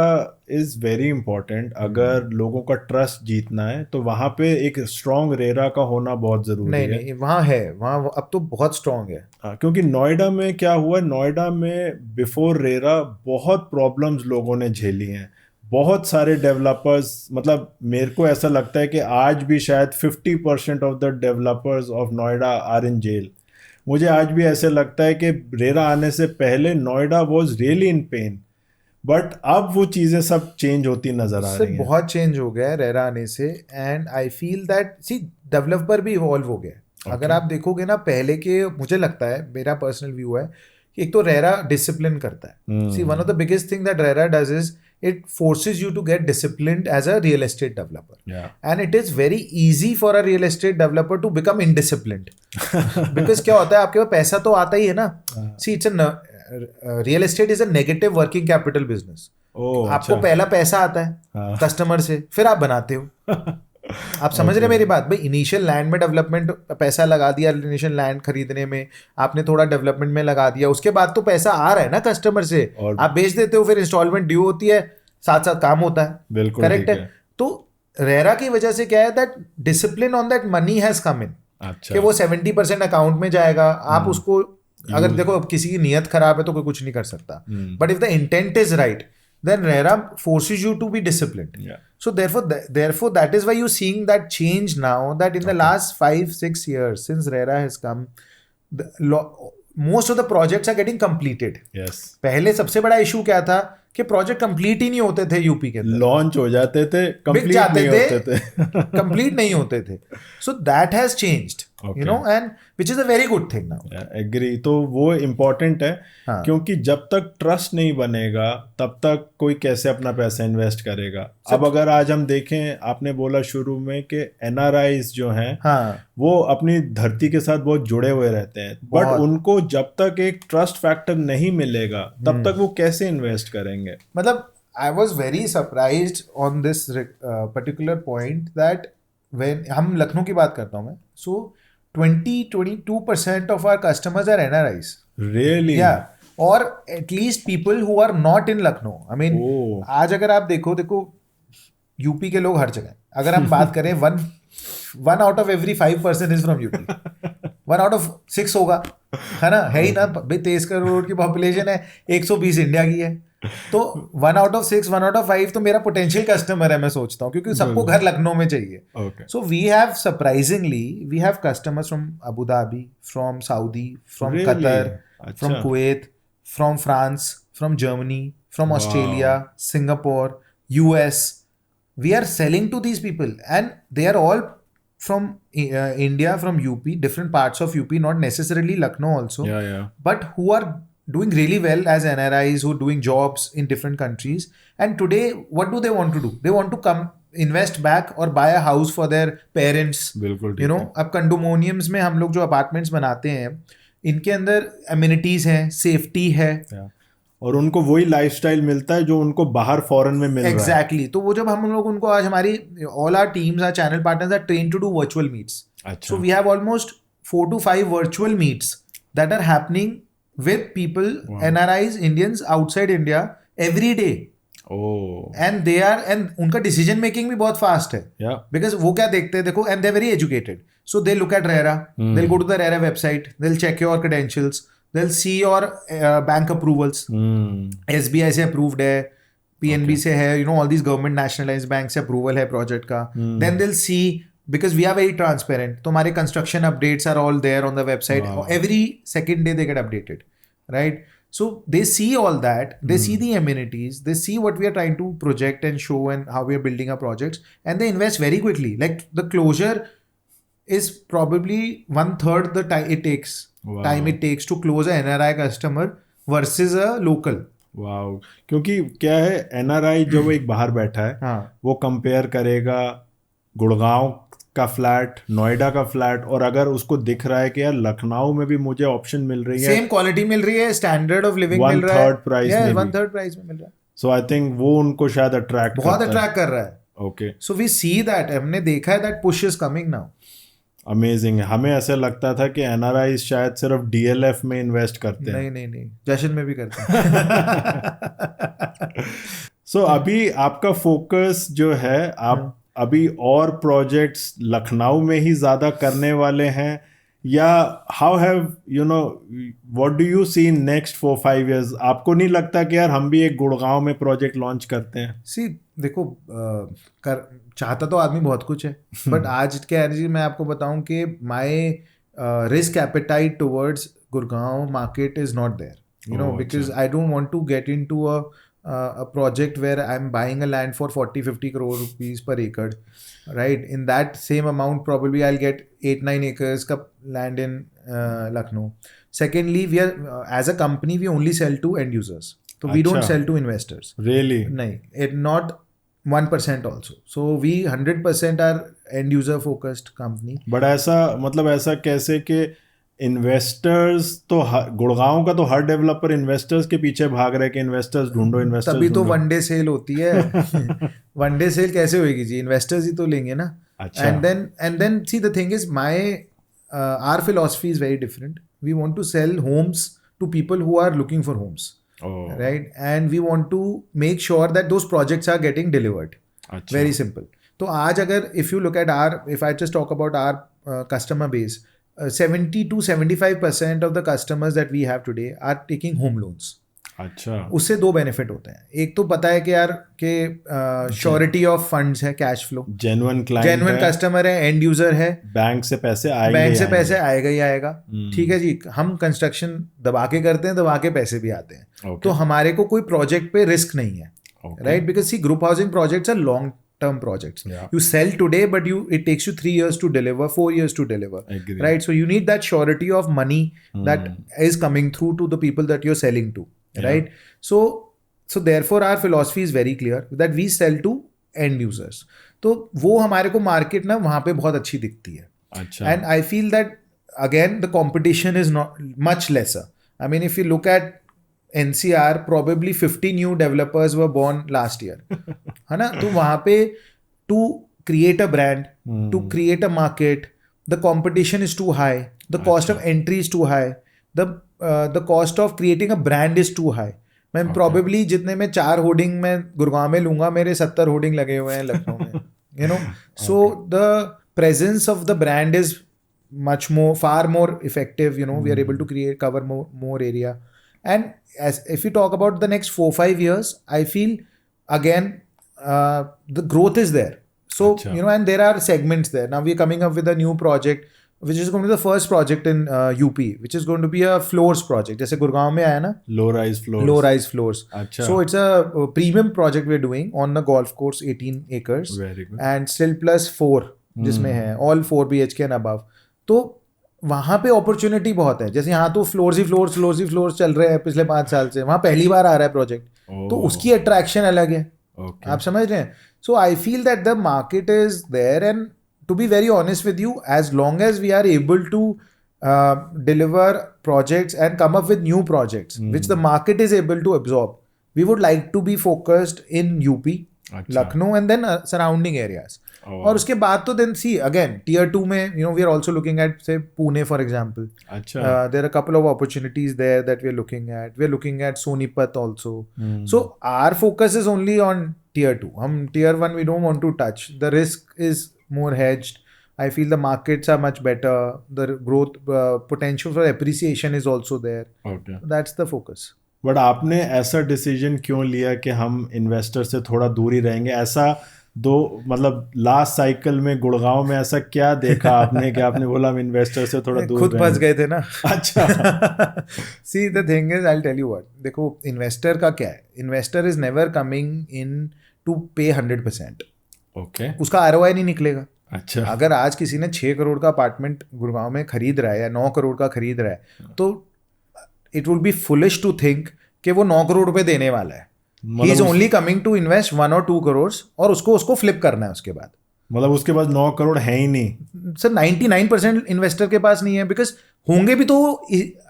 इज वेरी इंपॉर्टेंट. अगर लोगों का ट्रस्ट जीतना है तो वहां पे एक स्ट्रॉन्ग रेरा का होना बहुत जरूरी है. नहीं, वहाँ है, वहाँ अब तो बहुत स्ट्रॉन्ग है. हाँ, क्योंकि नोएडा में क्या हुआ, नोएडा में बिफोर रेरा बहुत प्रॉब्लम्स लोगों ने झेली हैं. बहुत सारे डेवलपर्स, मतलब मेरे को ऐसा लगता है कि आज भी शायद 50% of the developers of Noida are in jail. मुझे आज भी ऐसे लगता है कि रेरा आने से पहले Noida was really in pen. But अब वो चीज़ें सब चेंज होती नजर आ रही हैं. बहुत चेंज हो गया है रेरा आने से. And I feel that see developer भी इवॉल्व हो गया. अगर आप देखोगे ना पहले के, मुझे लगता है, मेरा पर्सनल व्यू है कि एक तो रेरा डिसिप्लिन करता है. See one of the biggest thing that RERA does is it forces you to get disciplined as a real estate developer. Yeah. And it is very easy for a real estate developer to become indisciplined. Because क्या होता है, आपके पास पैसा तो आता ही है ना. See, it's a real estate is a negative working capital business. आपको पहला पैसा आता है कस्टमर से, फिर आप बनाते हो. आप समझ रहे मेरी बात भाई. इनिशियल लैंड में डेवलपमेंट पैसा लगा दिया, इनिशियल लैंड खरीदने में आपने थोड़ा डेवलपमेंट में लगा दिया, उसके बाद तो पैसा आ रहा है ना कस्टमर से, आप बेच देते हो, फिर इंस्टॉलमेंट ड्यू होती है, साथ साथ काम होता है. बिल्कुल करेक्ट है. तो रेरा की वजह से क्या है, that discipline on that money has come in. कि वो 70% अकाउंट में जाएगा. आप उसको अगर देखो, किसी की नीयत खराब है तो कोई कुछ नहीं कर सकता. But if the intent is right, then RERA forces you to be disciplined. Yeah. So therefore that is why you're seeing that change now, that in the last 5-6 years since RERA has come, most of the projects are getting completed. Yes. पहले सबसे बड़ा issue क्या था कि project complete ही नहीं होते थे. UP के अंदर लॉन्च हो जाते थे, कंप्लीट नहीं होते थे. कंप्लीट नहीं होते थे. So that has changed, you know, and which is a very good thing now. Agree. तो वो इम्पोर्टेंट है. हाँ. क्योंकि जब तक ट्रस्ट नहीं बनेगा तब तक कोई कैसे अपना पैसा इन्वेस्ट करेगा. अब अगर आज हम देखें, आपने बोला शुरू में कि एनआरआईज जो हैं, हाँ, वो अपनी धरती के साथ बहुत जुड़े हुए रहते हैं. बट उनको जब तक एक ट्रस्ट फैक्टर नहीं मिलेगा तब तक वो कैसे इन्वेस्ट करेंगे. मतलब I was very surprised on this particular point that when हम लखनऊ की बात करता हूँ मैं, so 20-22% of our customers are NRIs. Really? Yeah. Or at least people who are not in Lucknow. I mean, आज अगर आप देखो यूपी के लोग हर जगह. अगर हम बात करें, one out of every 5% is from UP. 1 out of 6 होगा, है ना, है ही ना भाई. 23 करोड़ की पॉपुलेशन है, 120 इंडिया की है. तो 1 out of 6, 1 out of 5 तो मेरा पोटेंशियल कस्टमर है, मैं सोचता हूँ, क्योंकि सबको घर लखनऊ में चाहिए. So we have surprisingly we have customers from Abu Dhabi, from Saudi, from Qatar, from Kuwait, from France, from Germany, from Australia, Singapore, US. We are selling to these people and they are all from India, from UP, different parts of UP, not necessarily Lucknow also, but who are doing really well as NRIs, who are doing jobs in different countries. And today, what do they want to do? They want to come invest back or buy a house for their parents. बिल्कुल. You know, अब condominiums में हम लोग जो apartments बनाते हैं, इनके अंदर amenities हैं, safety है. और उनको वही लाइफस्टाइल मिलता है जो उनको बाहर फॉरेन में मिल रहा है. एग्जैक्टली. तो वो जब हम लोग उनको, आज हमारी all our teams, our channel partners are train to do virtual meets. So we have almost 4 to 5 virtual meets that are happening with people, NRIs, Indians outside India, every day. And they are, and उनका decision making भी बहुत fast है. Because वो क्या देखते हैं, देखो, and they are very educated. So they look at RERA, they will go to the RERA website, they will check your credentials, they'll see your bank approvals. SBI से approved है, PNB से है, you know, all these government nationalized banks से approval है project का. Then they'll see, because we are very transparent, तो हमारे construction updates are all there on the website. Every second day they get updated, right? So they see all that, they see the amenities, they see what we are trying to project and show and how we are building our projects, and they invest very quickly. Like the closure is probably 1/3 the time it takes. Time it takes to close a NRI customer versus a local. वाह, क्योंकि क्या है, NRI जो वो एक बाहर बैठा है, हाँ वो कंपेयर करेगा गुड़गांव का फ्लैट, नोएडा का फ्लैट, और अगर उसको दिख रहा है कि यार लखनऊ में भी मुझे ऑप्शन मिल रही है सेम क्वालिटी मिल रही है, स्टैंडर्ड ऑफ लिविंग वन मिल रहा है, थर्ड प्राइस यस में वन भी, थर्ड प्राइस में मिल रहा है, सो आई थिंक वो उनको शायद अट्रैक्ट बहुत करता है। अट्रैक्ट कर रहा है। Okay, so we see that, हमने देखा है that push is coming now. Amazing है। हमें ऐसे लगता था कि एनआरआई शायद सिर्फ डीएलएफ में इन्वेस्ट करते हैं। नहीं नहीं नहीं, जश्न में भी करते हैं। सो अभी आपका फोकस जो है, आप अभी और प्रोजेक्ट्स लखनऊ में ही ज्यादा करने वाले हैं, या how have you no what do you see in next 4-5 years? आपको नहीं लगता कि यार हम भी एक गुड़गांव में प्रोजेक्ट लॉन्च करते हैं? सी देखो, कर चाहता तो आदमी बहुत कुछ है, बट आज के एनर्जी मैं आपको बताऊं कि my risk appetite towards Gurgaon market is not there, you know, Oh, because अच्छा। I don't want to get into a project where I'm buying a land for 40-50 crore rupees per acre, right? In that same amount probably I'll get 8-9 acres का land in Lucknow. Secondly, we are as a company we only sell to end users, so we don't अच्छा, sell to investors. Really? नहीं, it not 1% also, so we 100% are end user focused company. But ऐसा मतलब ऐसा कैसे कि investors तो गुड़गांव का तो हर डेवलपर इन्वेस्टर्स के पीछे भाग रहे हैं कि इन्वेस्टर्स ढूंढो, इन्वेस्टर्स तभी तो ढूंढो। वनडे सेल होती है। वनडे सेल कैसे होएगी जी, इन्वेस्टर्स ही तो लेंगे ना। अच्छा। And then see the thing is my our philosophy is very different, we want to sell homes to people who are looking for homes, oh, right, and we want to make sure that those projects are getting delivered, अच्छा, very simple. तो आज अगर if you look at our, if I just talk about our customer base, 70-75% of the customers that we have today are taking home loans. अच्छा, उससे दो benefit होते हैं, एक तो पता है कि यार कि श्योरिटी ऑफ फंड्स है, cash flow, genuine client genuine है, कस्टमर है, एंड यूजर है, बैंक से पैसे आएंगे बैंक ही से पैसे आएंगे। आएगा ही आएगा, ठीक है जी। हम कंस्ट्रक्शन दबा के करते हैं, दबा के पैसे भी आते हैं, Okay. तो हमारे को कोई प्रोजेक्ट पे रिस्क नहीं है, Okay. Right, because see group housing projects are long term projects. Yeah. You sell today, but it takes you 3 years to deliver, 4 years to deliver. Agree. Right? So you need that surety of money that is coming through to the people that you're selling to. Yeah. Right? So therefore our philosophy is very clear that we sell to end users. तो वो हमारे को market ना वहाँ पे बहुत अच्छी दिखती है. अच्छा, And I feel that again the competition is not much lesser. I mean, if you look at NCR, probably 50 new developers were born last year. है ना? तो वहाँ पे to create a brand, to create a market, the competition is too high, the cost of entry is too high, the cost of creating a brand is too high. मैं probably जितने में 4 hoarding में गुड़गांव में लूंगा, मेरे 70 hoarding लगे हुए हैं लखनऊ में, you know. So the presence of the brand is much more, far more effective, you know. We are able to cover more area. And as if you talk about the next 4-5 years, I feel again the growth is there. So Achha. you know, and there are segments there. Now we are coming up with a new project, which is going to be the first project in UP, which is going to be a floors project. जैसे गुड़गांव में आया ना, low rise floors. low rise floors. अच्छा, So it's a premium project we're doing on the golf course, 18 acres, very good. and still plus 4 जिसमें है all 4 BHK and above. तो वहाँ पे अपॉर्चुनिटी बहुत है। जैसे यहाँ तो फ्लोर्स ही फ्लोर्स चल रहे हैं पिछले 5 साल से, वहाँ पहली बार आ रहा है प्रोजेक्ट, तो उसकी अट्रैक्शन अलग है। Okay. आप समझ रहे हैं? So I feel that the market is there, and to be very honest with you, as long as we are able to deliver projects and come up with new projects which the market is able to absorb, we would like to be focused in UP, अच्छा, Lucknow, and then surrounding areas. और उसके बाद तो then see again tier 2 में, you know, we are also looking at say Pune for example. अच्छा, There are a couple of opportunities there that we are looking at. We are looking at Sonipat also. So our focus is only on tier 2. Tier 1 we don't want to touch. The risk is more hedged. I feel the markets are much better. The growth potential for appreciation is also there. okay. That's the focus. But आपने ऐसा decision क्यों लिया कि हम investor से थोड़ा दूर ही रहेंगे? ऐसा मतलब लास्ट साइकिल में गुड़गांव में ऐसा क्या देखा आपने कि आपने बोला हम इन्वेस्टर से थोड़ा दूर खुद फंस गए थे ना। अच्छा। See the thing is, I will tell you what, देखो इन्वेस्टर का क्या है, investor is never coming in to pay 100%. Okay, उसका ROI नहीं निकलेगा। अच्छा, अगर आज किसी ने 6 करोड़ का अपार्टमेंट गुड़गांव में खरीद रहा है या 9 करोड़ का खरीद रहा है, तो it will be foolish to think कि वो 9 करोड़ रुपए देने वाला है. He is only coming to invest 1 or 2 crore और उसको फ्लिप करना है उसके बाद. मतलब उसके पास 9 करोड़ है ही नहीं सर. 99% इन्वेस्टर के पास नहीं है, बिकॉज होंगे भी तो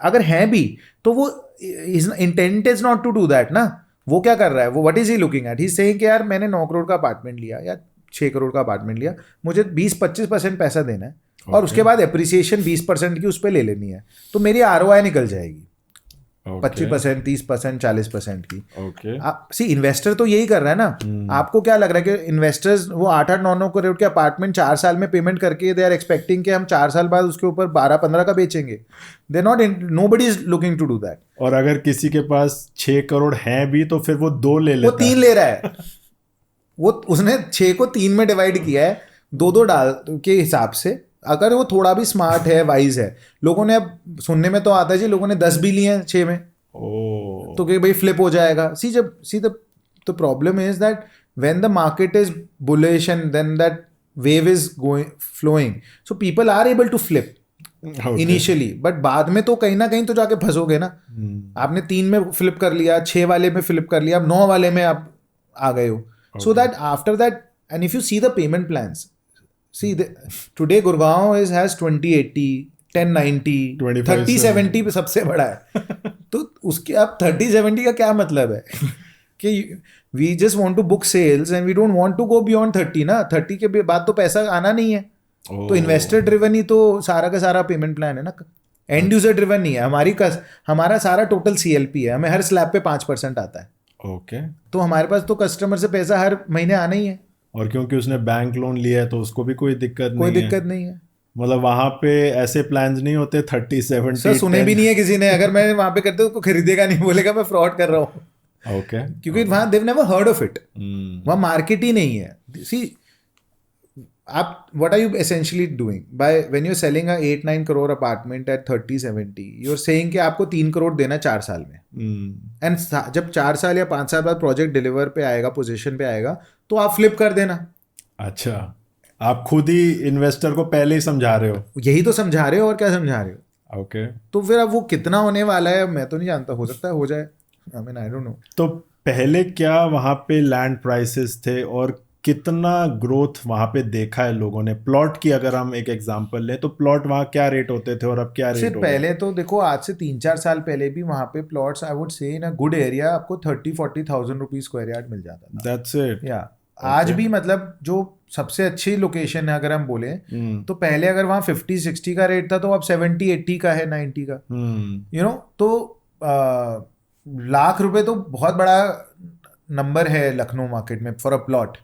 अगर हैं भी तो वो intent is not to do that ना. वो क्या कर रहा है, वो what is he looking at, he is saying कि यार मैंने 9 करोड़ का अपार्टमेंट लिया या 6 करोड़ का अपार्टमेंट लिया, मुझे 20-25% पैसा देना है और उसके बाद एप्रिसिएशन 20% की उस पर ले लेनी है, तो मेरी ROI निकल जाएगी 25%, 30%, 40% की. सी इन्वेस्टर तो यही कर रहा है ना. आपको क्या लग रहा है कि इन्वेस्टर्स वो 8-9 करोड़ के अपार्टमेंट 4 साल में पेमेंट करके दे आर एक्सपेक्टिंग कि हम 4 साल बाद उसके ऊपर 12-15 का बेचेंगे? They not, nobody is looking to do that. और अगर किसी के पास 6 करोड़ हैं भी तो फिर वो 2 ले लेता है. वो 3 ले रहा है. वो उसने 6 को 3 में डिवाइड किया है 2-2 डाल के हिसाब से. अगर वो थोड़ा भी स्मार्ट है, वाइज है. लोगों ने, अब सुनने में तो आता है जी, लोगों ने 10 भी लिए हैं 6 में. तो कि भाई फ्लिप हो जाएगा. See the problem is that when the market is bullish and then that wave is going flowing, so people are able to flip initially, but बाद में तो कहीं ना कहीं तो जाके फंसोगे ना. आपने 3 में फ्लिप कर लिया, 6 वाले में फ्लिप कर लिया, अब 9 वाले में आप आ गए हो. So that after that, and if you see the payment plans, see today Gurgaon has 20/80, 10/90, 30/70 पे सबसे बड़ा है. तो उसके अब 30/70 का क्या मतलब है कि we just want to book sales and we don't want to go beyond 30 ना. 30 के बाद तो पैसा आना नहीं है. तो इन्वेस्टर ड्रिवन ही तो सारा का सारा पेमेंट प्लान है ना. एंड यूजर ड्रिवन नहीं है. हमारा सारा टोटल CLP है. हमें हर स्लैब पे 5% आता है. ओके. तो हमारे पास तो कस्टमर से पैसा हर महीने आना ही है. और क्योंकि उसने बैंक लोन लिया है तो उसको भी कोई दिक्कत नहीं है. मतलब वहां पे ऐसे प्लान्स नहीं होते 30-70. सर सुने भी नहीं है किसी ने. अगर मैं वहां पे करते तो खरीदेगा नहीं, बोलेगा मैं फ्रॉड कर रहा हूँ. ओके. क्योंकि वहां they've never heard of it. वहां मार्केट ही नहीं है. सी आप what are you essentially doing by when you are selling a 8-9 crore apartment at 30-70, you are saying कि आपको 3 करोड़ देना 4 साल में. एंड जब 4 साल या 5 साल बाद प्रोजेक्ट डिलीवर पे आएगा, पोजीशन पे आएगा, तो आप फ्लिप कर देना. अच्छा, आप खुद ही इन्वेस्टर को पहले ही समझा रहे हो. यही तो समझा रहे हो, और क्या समझा रहे हो. ओके. तो फिर अब वो कितना होने वाला है मैं तो नहीं जानता. हो सकता है हो जाए, I mean I don't no. तो पहले क्या वहाँ पे लैंड प्राइसेस थे और कितना ग्रोथ वहाँ पे देखा है लोगों ने? प्लॉट की अगर हम एक एग्जांपल लें तो प्लॉट वहाँ क्या रेट होते थे और अब क्या रेट हो? पहले तो देखो, आज से 3-4 साल पहले भी वहाँ पे plots, I would say in a good area, आपको 30-40,000 रुपीज स्क्वायर यार्ड मिल जाता था. That's it. या आज भी मतलब जो सबसे अच्छी लोकेशन है अगर हम बोले तो पहले अगर वहाँ 50-60 का रेट था तो अब 70-80 का है, 90 का. यू नो, तो लाख रुपए तो बहुत बड़ा नंबर है लखनऊ मार्केट में for a plot.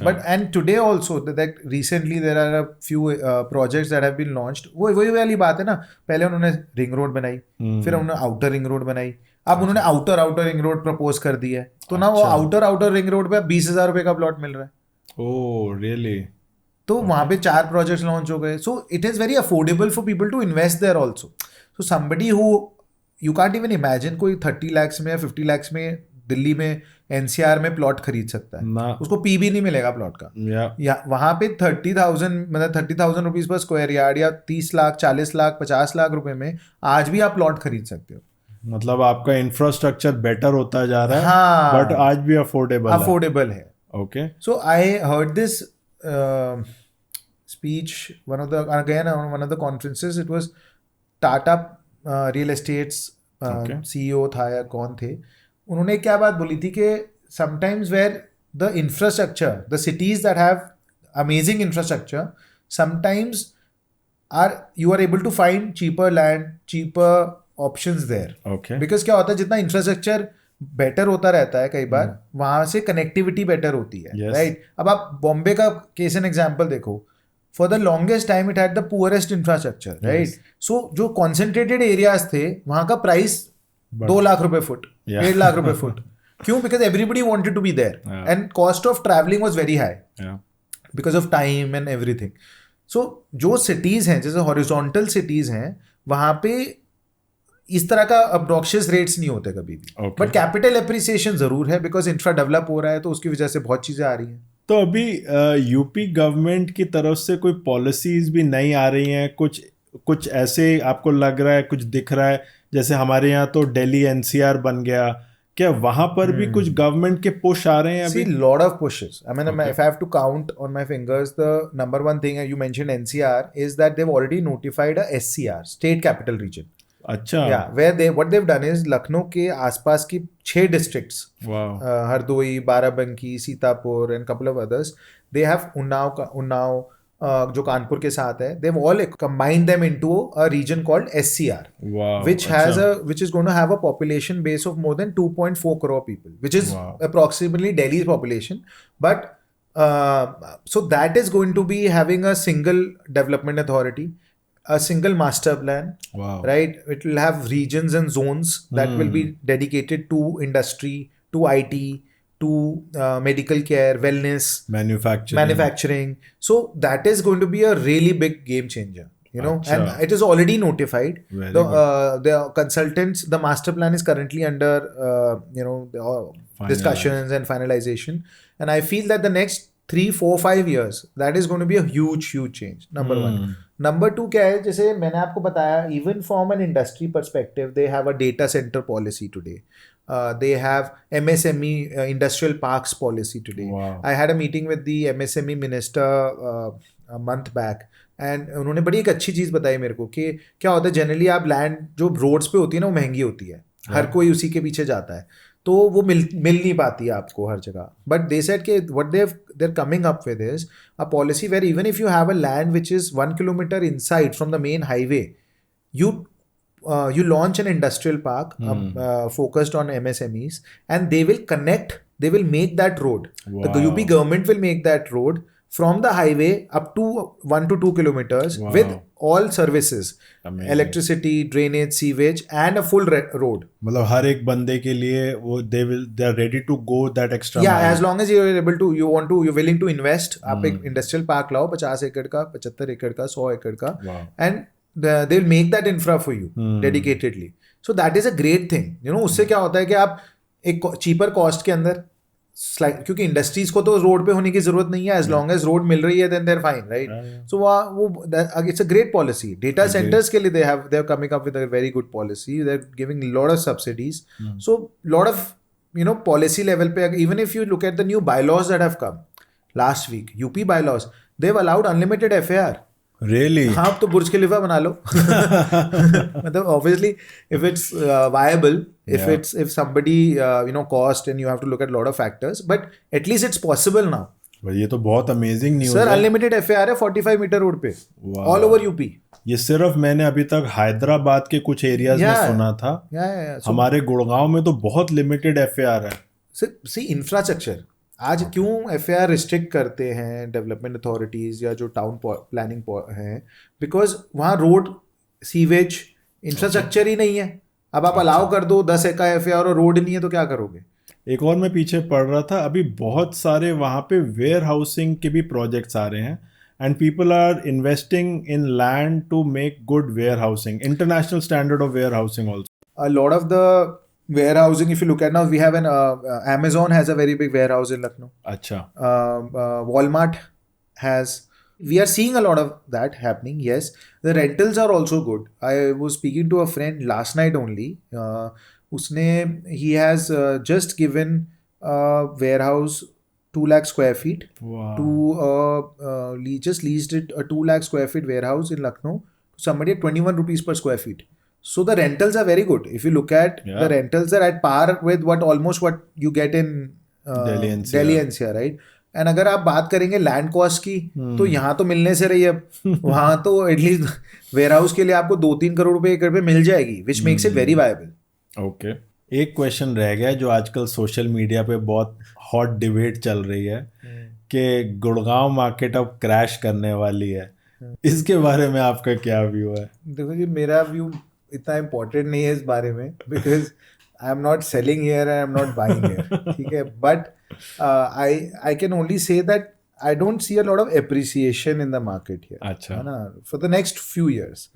But and today also that recently there are a few projects that have been launched. वही वाली बात है ना. पहले उन्होंने रिंग रोड बनाई, फिर उन्होंने आउटर रिंग रोड बनाई, अब उन्होंने आउटर रिंग रोड प्रपोज कर दिया है. तो ना वो आउटर रिंग रोड पे 20,000 रुपए का प्लॉट मिल रहा है. Oh really? तो वहाँ पे 4 प्रोजेक्ट्स लॉन्च हो गए. So it is very affordable for people to invest there also. So somebody who you can't even imagine कोई 30 लाख में या 50 लाख में दिल्ली में NCR में प्लॉट खरीद सकता है. उसको पी भी नहीं मिलेगा प्लॉट का. या वहां पे 30,000 मतलब 30,000 रुपीज पर स्क्वायर यार्ड या 30 लाख 40 लाख 50 लाख रुपए में आज भी आप प्लॉट खरीद सकते हो. मतलब आपका इंफ्रास्ट्रक्चर बेटर होता जा रहा है. हाँ, बट आज भी अफोर्डेबल है. Okay. So I heard this speech one of the conferences. It was Tata real estates CEO था या कौन थे. उन्होंने क्या बात बोली थी कि sometimes where the infrastructure, the cities that have amazing infrastructure, sometimes you are able to find cheaper land, cheaper options there. Okay. Because क्या होता है, जितना इंफ्रास्ट्रक्चर बेटर होता रहता है कई बार वहां से कनेक्टिविटी बेटर होती है. राइट. अब आप बॉम्बे का केस एन एग्जाम्पल देखो. For the longest time it had the poorest infrastructure. Right. So जो कॉन्सेंट्रेटेड एरियाज थे वहां का प्राइस 2 लाख रुपए फुट, 1.5 लाख रुपए फुट. क्यों? Because everybody wanted to be there and cost of travelling was very high because of time and everything. So जो cities हैं, जैसे हॉरिजॉन्टल सिटीज हैं, वहां पे इस तरह का ऑब्नॉक्शियस रेट्स नहीं होते कभी भी. बट कैपिटल एप्रिसिएशन जरूर है बिकॉज इंफ्रा डेवलप हो रहा है, तो उसकी वजह से बहुत चीजें आ रही हैं. तो अभी यूपी गवर्नमेंट की तरफ से कोई पॉलिसीज भी नई आ रही हैं? कुछ ऐसे आपको लग रहा है, कुछ दिख रहा है? जैसे हमारे यहाँ तो दिल्ली एनसीआर बन गया, क्या वहां पर भी कुछ गवर्नमेंट के पुश आ रहे हैं See, अभी? lot of pushes. I mean, Okay. if I have to count on my fingers, the number one thing you mentioned NCR is that they've already notified a SCR, State Capital Region. अच्छा। Yeah, where what they've done is Lucknow के आसपास की 6 districts, वाह। Hardoi, Barabanki, Sitapur and couple of others. They have Unnao जो कानपुर के साथ है. They've all combined them into a region called SCR, वाह। which has अच्छा। which is going to have a population base of more than 2.4 crore people, which is Wow. approximately Delhi's population. But so that is going to be having a single development authority, a single master plan. वाह। Right, it will have regions and zones that will be dedicated to industry, to IT, to medical care, wellness, manufacturing. So that is going to be a really big game changer, you know. Achha. And it is already notified. Very The consultants, the master plan is currently under discussions and finalization, and I feel that the next 3, 4, 5 years that is going to be a huge change. Number one. Number two क्या है, जैसे मैंने आपको बताया, even from an industry perspective, they have a data center policy today. They have MSME industrial parks policy today. Wow. I had a meeting with the MSME minister a month back, and उन्होंने बड़ी एक अच्छी चीज़ बताई मेरे को कि क्या होता है, जनरली आप लैंड जो रोड्स पे होती है ना, वो महंगी होती है, हर कोई उसी के पीछे जाता है, तो वो मिल नहीं पाती है आपको हर जगह. बट दे सेड कि what they're coming up with is a policy where even if you have a land which is 1 kilometer inside from the main highway, you launch an industrial park focused on MSMEs, and they will make that road. Wow. The UP government will make that road from the highway up to 1 to 2 kilometers. Wow. With all services. Amazing. Electricity, drainage, sewage, and a full road. मतलब हर एक बंदे के लिए वो they are ready to go that extra Yeah, mile. as long as you're willing to invest. आप एक industrial park लाओ 50 एकड़ का, 75 एकड़ का, 100 एकड़ का, Wow. and they'll make that infra for you dedicatedly. So that is a great thing. You know, उससे क्या होता है कि आप एक चीपर कॉस्ट के अंदर, क्योंकि इंडस्ट्रीज को तो रोड पे होने की जरूरत नहीं है, एज लॉन्ग एज रोड मिल रही है then there fine, right. So वो it's a great policy. Data centres के लिए they are coming up with a very good policy. They are giving lot of subsidies. So lot of policy level पे, even if you look at the new bylaws that have come last week, UP bylaws, they have allowed unlimited FAR. Really? हाँ, तो बुर्ज खलीफा बना लो. मतलब obviously if it's viable, if somebody cost, and you have to look at a lot of factors, but at least it's possible now. ये तो बहुत amazing news है. Sir unlimited FAR है 45 metre road पे, ऑल ओवर यूपी. ये सिर्फ मैंने अभी तक हैदराबाद के कुछ एरियाज में सुना था. So, हमारे गुड़गांव में तो बहुत लिमिटेड FAR है. सी इंफ्रास्ट्रक्चर आज क्यों FAR रिस्ट्रिक्ट करते हैं डेवलपमेंट अथॉरिटीज या जो टाउन प्लानिंग हैं, बिकॉज वहाँ रोड, सीवेज, इंफ्रास्ट्रक्चर ही नहीं है. अब आप अलाउ कर दो 10 का FAR और रोड नहीं है तो क्या करोगे. एक और मैं पीछे पढ़ रहा था, अभी बहुत सारे वहाँ पे वेयर हाउसिंग के भी प्रोजेक्ट्स आ रहे हैं, and people are investing in land to make good warehousing, international standard of warehousing also. A lot of the warehousing, if you look at now, we have an Amazon has a very big warehouse in Lucknow. अच्छा. Walmart has. We are seeing a lot of that happening. Yes, the rentals are also good. I was speaking to a friend last night only. He has just given a warehouse 2 lakh square feet. Wow. To just leased it a 2 lakh square feet warehouse in Lucknow to somebody at 21 rupees per square feet. So the rentals are very good. If you look at the rentals are at par with almost what you get in Delhi NCR, right? And अगर आप बात करेंगे land cost की, तो यहाँ तो मिलने से रही है, वहाँ तो एटलीस्ट वेयर हाउस के लिए आपको 2-3 करोड़ रुपए एकड़ पे मिल जाएगी, which makes it very viable. Okay. एक क्वेश्चन रह गया जो आजकल सोशल मीडिया पे बहुत हॉट डिबेट चल रही है कि गुड़गांव मार्केट अब क्रैश करने वाली है. इसके बारे में आपका क्या व्यू है? देखो जी, मेरा व्यू इतना इम्पोर्टेंट नहीं है इस बारे में, because I am not selling here, I am not buying here, ठीक है. But I can only say that I don't see a lot of appreciation in the market here. अच्छा. है ना, for the next few years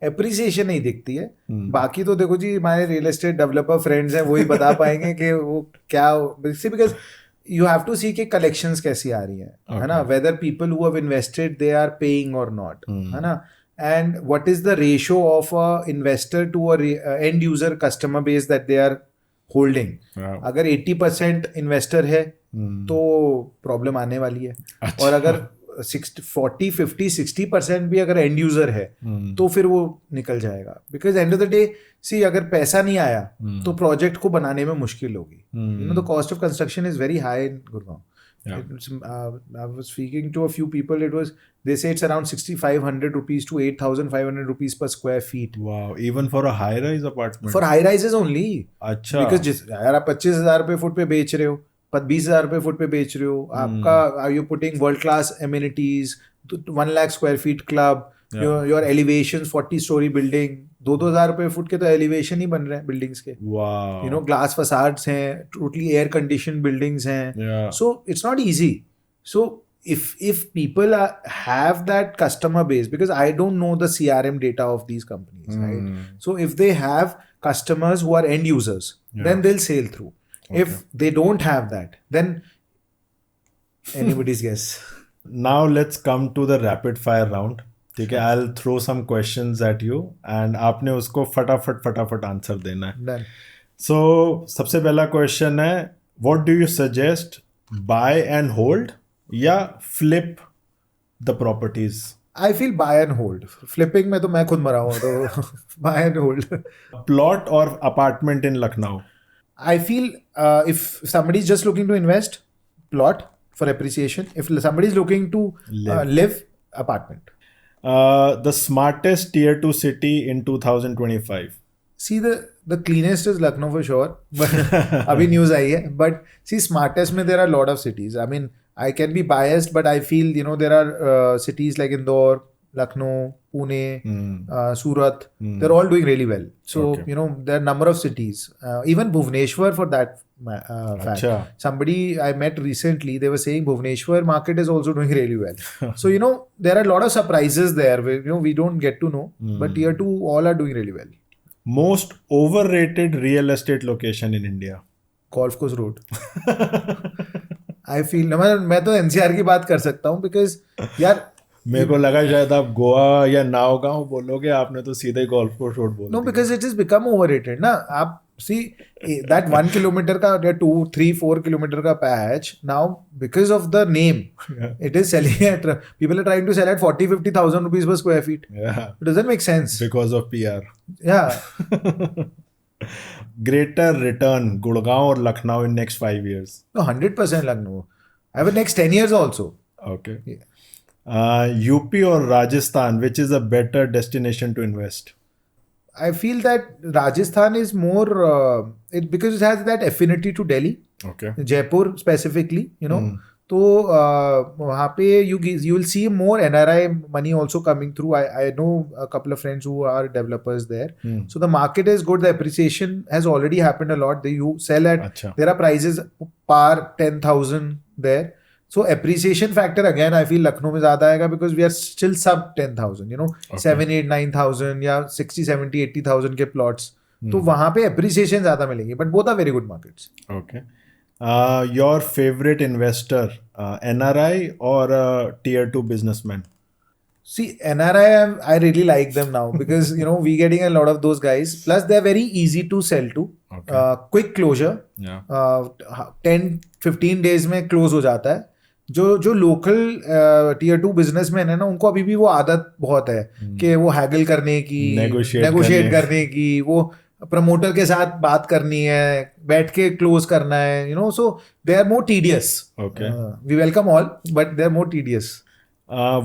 appreciation नहीं दिखती है. बाकी तो देखो जी, हमारे रियल एस्टेट डेवलपर फ्रेंड्स हैं, वही बता पाएंगे कि वो क्या, because you have to see कि collections कैसी आ रही हैं, है ना, whether people who have invested they are paying or not, है ना. and what is the ratio of a investor to a end user customer base that they are holding. Wow. अगर 80% investor है तो प्रॉब्लम आने वाली है. अच्छा. और अगर 40 50 60% भी अगर एंड यूजर है तो फिर वो निकल जाएगा. Because end of the day see अगर पैसा नहीं आया तो प्रोजेक्ट को बनाने में मुश्किल होगी. You know the cost of construction is very high in Gurgaon. I was speaking to a few people. They say it's around 6,500 rupees to 8,500 rupees per square feet. Wow, even for a high-rise apartment? For high rises only. अच्छा. Because यार आप 25,000 रुपए foot पे बेच रहे हो, 20,000 रुपए foot पे बेच रहे हो, आपका are you putting world class amenities, 1 lakh square feet club, your elevations 40-story building, 2,000 रुपए फुट के तो एलिवेशन ही बन रहे हैं बिल्डिंग्स के. Wow. You know, glass facades हैं, totally air conditioned buildings हैं. Yeah. So it's not easy. So if people have that customer base, because I don't know the CRM data of these companies, right? So if they have customers who are end users, then they'll sail through. Okay. If they don't have that, then anybody's guess. Now let's come to the rapid fire round. ठीक है. I'll throw some questions at you and आपने उसको फटाफट answer देना है. Done. So सबसे पहला question है, what do you suggest, buy and hold या flip the properties? I feel buy and hold. Flipping में तो मैं खुद मरा हूँ तो buy and hold. Plot or apartment in Lucknow? I feel if somebody is just looking to invest, plot for appreciation. If somebody is looking to live, apartment. The smartest tier 2 city in 2025? See, the cleanest is Lucknow for sure. But abhi news aayi hai. But see, smartest mein there are a lot of cities. I mean, I can be biased, but I feel, you know, there are cities like Indore, Lucknow, Pune, Surat. They're all doing really well. So, you know, there are a number of cities. Even Bhubaneswar for that fact. Achha. Somebody I met recently, they were saying Bhubaneswar market is also doing really well. So, you know, there are a lot of surprises there. You know, we don't get to know. But tier 2, all are doing really well. Most overrated real estate location in India? Golf course road. I feel मैं तो NCR की बात कर सकता हूँ because यार मेरे को लगा शायद आप गोवा या नावगांव बोलोगे, आपने तो सीधे गोल्फ कोर्स रोड बोल दिया. No, because it has become overrated ना. आप see that 1 kilometer का या 2, 3, 4 kilometer का patch now because of the name it is selling at people are trying to sell at 40-50,000 rupees per square feet. It doesn't make sense because of PR. Yeah. Greater return, Gurgaon or Lucknow in next 5 years? No, 100% Lucknow. I have a next 10 years also. Okay. UP or Rajasthan, which is a better destination to invest? I feel that Rajasthan is more because it has that affinity to Delhi. Okay. Jaipur specifically, you know. तो वहाँ पे you will see more NRI money also coming through. I know a couple of friends who are developers there. So the market is good. The appreciation has already happened a lot. You sell at Achha. There are prices par 10,000 there. So appreciation factor again I feel Lucknow में ज़्यादा आएगा because we are still sub 10,000. You know, 7, 8, 9,000 या 60, 70, 80,000 के plots. तो वहाँ पे appreciation ज़्यादा मिलेंगी. But both are very good markets. Okay. Your favorite investor, NRI or tier 2 businessman? See, NRI, I really like them now because, you know, we're getting a lot of those guys. Plus, they're very easy to sell to. Okay. Quick closure. Yeah. 10-15 days में close हो जाता है. जो local tier 2 businessman है ना, उनको अभी भी वो आदत बहुत है कि वो हैगल करने की, नेगोशिएट करने की, वो प्रमोटर के साथ बात करनी है, बैठ के क्लोज करना है, you know. So they are more tedious. Okay. We welcome all but they are more tedious.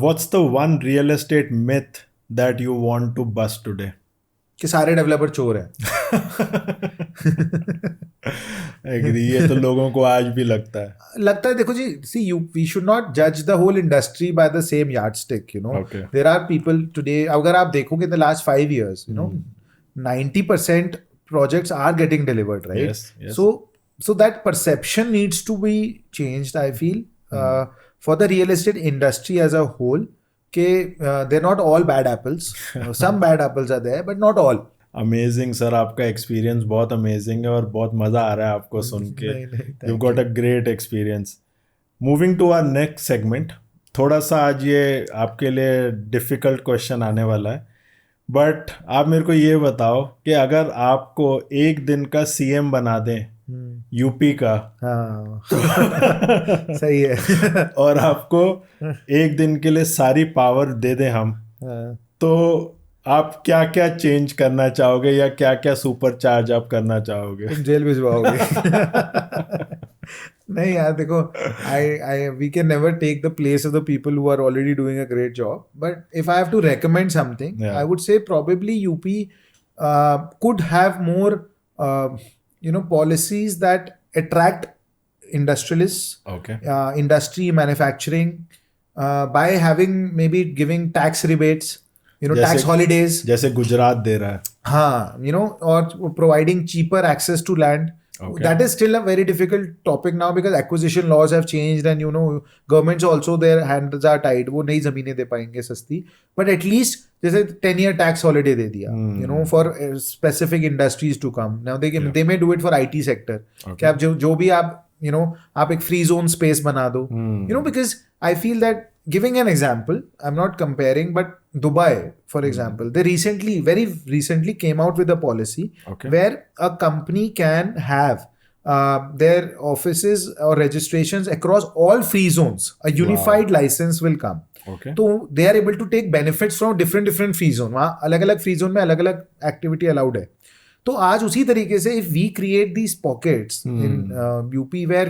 What's the one real estate myth that you want to bust today? कि सारे डेवलपर चोर हैं. Agree. ये तो लोगों को आज भी लगता है. देखो जी, see, we should not judge the whole industry by the same yardstick, you know. Okay. There are people today, अगर आप देखोगे in the last 5 years, you know, 90% projects are getting delivered, right? Yes. So that perception needs to be changed, I feel, for the real estate industry as a whole. They're not all bad apples. Some bad apples are there, but not all. Amazing sir, आपका experience बहुत amazing है और बहुत मज़ा आ रहा है आपको सुन के. You got a great experience. Moving to our next segment, थोड़ा सा आज ये आपके लिए डिफ़िकल्ट क्वेश्चन आने वाला है, बट आप मेरे को ये बताओ कि अगर आपको एक दिन का सीएम बना दें यूपी का, हाँ सही है और आपको एक दिन के लिए सारी पावर दे दें हम, हाँ, तो आप क्या क्या चेंज करना चाहोगे या क्या क्या सुपर चार्ज आप करना चाहोगे? तुम जेल भिजवाओगे नहीं यार देखो, I we can never take the place of the people who are already doing a great job, but if I have to recommend something, Yeah. I would say probably UP could have more policies that attract industrialists, Okay. industry, manufacturing, by having maybe giving tax rebates, tax holidays, जैसे गुजरात दे रहा है. हाँ, or providing cheaper access to land. Okay. That is still a very difficult topic now because acquisition laws have changed and governments also their hands are tied. वो नई जमीनें दे पाएंगे सस्ती, but at least जैसे 10-year tax holiday दे दिया, for specific industries to come. Now they may do it for IT sector. कि आप जो भी आप एक free zone space बना दो, because I feel that, giving an example, I'm not comparing, but Dubai, for example, they very recently came out with a policy where a company can have their offices or registrations across all free zones. A unified license will come. Okay. So they are able to take benefits from different free zone. वहाँ अलग-अलग free zone में अलग-अलग activity allowed है. तो आज उसी तरीके से if we create these pockets in UP where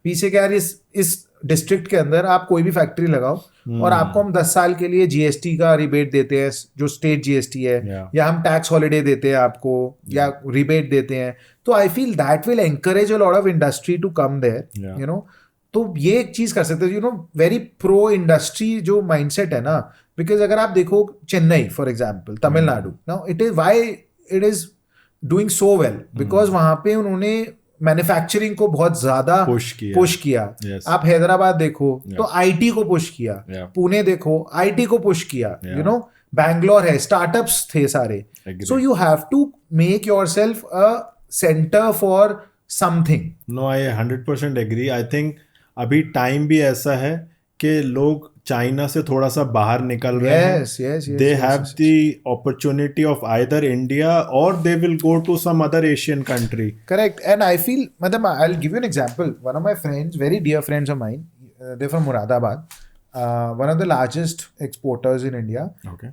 we say यार इस डिस्ट्रिक्ट के अंदर आप कोई भी फैक्ट्री लगाओ और आपको हम 10 साल के लिए जीएसटी का रिबेट देते हैं, जो स्टेट जीएसटी है, या हम टैक्स हॉलिडे देते हैं आपको, या रिबेट देते हैं, तो I feel that will encourage a lot of industry to come there. तो ये एक चीज कर सकते हो, वेरी प्रो इंडस्ट्री जो माइंडसेट है ना. बिकॉज अगर आप देखो Chennai for example, Tamil Nadu, now it is why it is doing so well, because वहां पे उन्होंने मैन्युफैक्चरिंग को बहुत ज्यादा पुश किया. आप हैदराबाद देखो तो आईटी को पुश किया, पुणे देखो आईटी को पुश किया, बैंगलोर है, स्टार्टअप्स थे सारे. So you have to make yourself a centre for something. No, I 100% agree. I think अभी टाइम भी ऐसा है कि लोग चाइना से थोड़ा सा बाहर निकल रहे हैं. They have the opportunity of either India or they will go to some other Asian country. Correct. And I feel, madam, I'll give you an example. One of my friends, very dear friends of mine, they're from Muradabad, one of the largest exporters in India. Okay.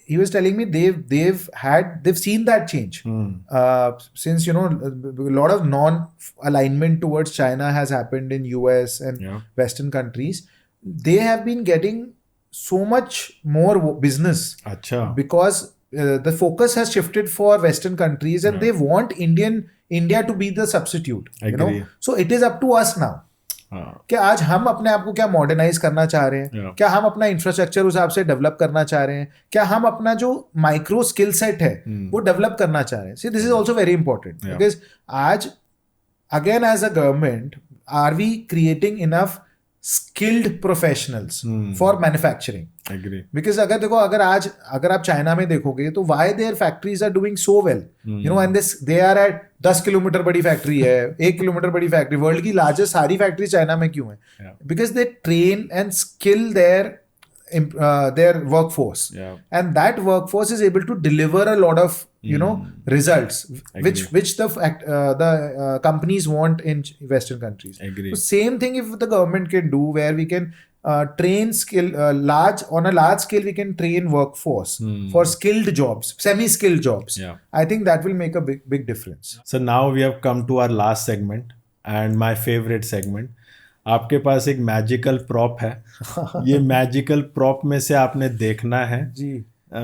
He was telling me they've seen that change. Since a lot of non-alignment towards China has happened in US and Western countries. They have been getting so much more business. Achha. Because the focus has shifted for Western countries and they want India to be the substitute. So it is up to us now. कि आज हम अपने आप को क्या modernise करना चाह रहे हैं, क्या हम अपना इंफ्रास्ट्रक्चर उस हिसाब से डेवलप करना चाह रहे हैं, क्या हम अपना जो माइक्रो स्किल सेट है वो डेवलप करना चाह रहे हैं. See this is also very important because आज again as a government are we creating enough skilled professionals for manufacturing. Agree. Because अगर आप चाइना में देखोगे तो why their factories are doing so well, and they are at 10 kilometre बड़ी factory है, 1 kilometre बड़ी factory, world की largest सारी फैक्ट्री चाइना में क्यों है? Because they train and skill their workforce, and that workforce is able to deliver a lot of results which the companies want in Western countries. Agree. So same thing if the government can do, where we can train skill on a large scale, we can train workforce for skilled jobs, semi-skilled jobs. I think that will make a big difference. So now we have come to our last segment and my favorite segment. आपके पास एक magical prop है. ये magical prop में से आपने देखना है जी.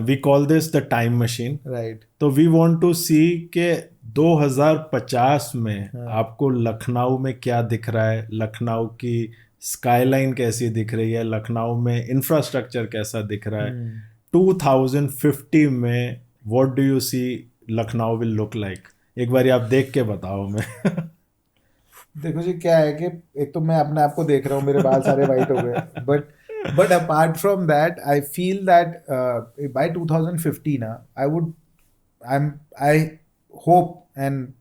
We call this the time machine. Right. तो वी वांट टू सी के 2050 में आपको लखनऊ में क्या दिख रहा है, लखनऊ की स्काईलाइन कैसी दिख रही है, लखनऊ में इंफ्रास्ट्रक्चर कैसा दिख रहा है. 2050 में what do you see Lucknow will look like? एक बार आप देख के बताओ. मैं देखो जी क्या है कि एक तो मैं अपने आप को देख रहा हूँ, मेरे बाल सारे वाइट हो गए, but apart from that I feel that by 2050 na I hope and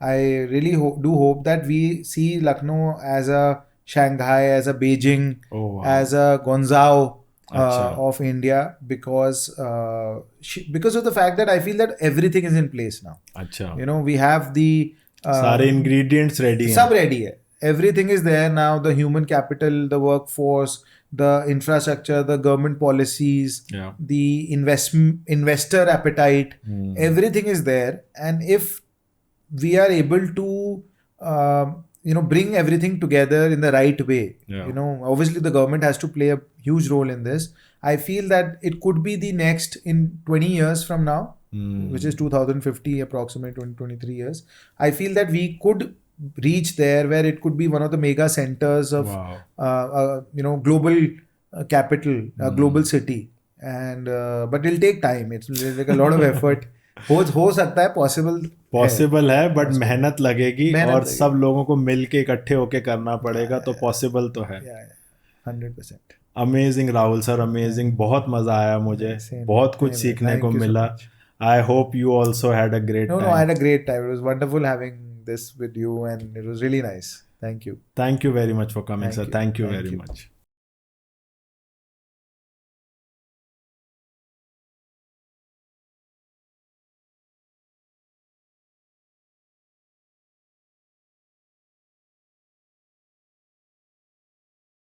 I really do hope that we see Lucknow as a Shanghai, as a Beijing, Oh wow. as a Guangzhou अच्छा of India, because of the fact that I feel that everything is in place now. अच्छा You know, we have the सारे ingredients ready हैं. सब ready है. Everything is there now. The human capital, the workforce, the infrastructure, the government policies, Yeah. the investor appetite, everything is there. And if we are able to bring everything together in the right way, Yeah. obviously the government has to play a huge role in this. I feel that it could be the next, in 20 years from now, which is 2050, approximately 23 years, I feel that we could reach there, where it could be one of the mega centers of Wow. global capital, global city. And but it'll take time. It's like a lot of effort. हो सकता है, possible है, but Possible. मेहनत लगेगी मेहनत और लगेगी. सब लोगों को मिल के इकट्ठे होके करना पड़ेगा, तो पॉसिबल तो है. 100%. Amazing Rahul sir, amazing. बहुत मज़ा आया मुझे, Same. बहुत कुछ Same. सीखने को Thank you so मिला. much. I hope you also had a great No, I time. had a great time. It was wonderful having this with you, and it was really nice. Thank you. Thank you very much for coming, Thank sir. you. Thank you Thank very you. much.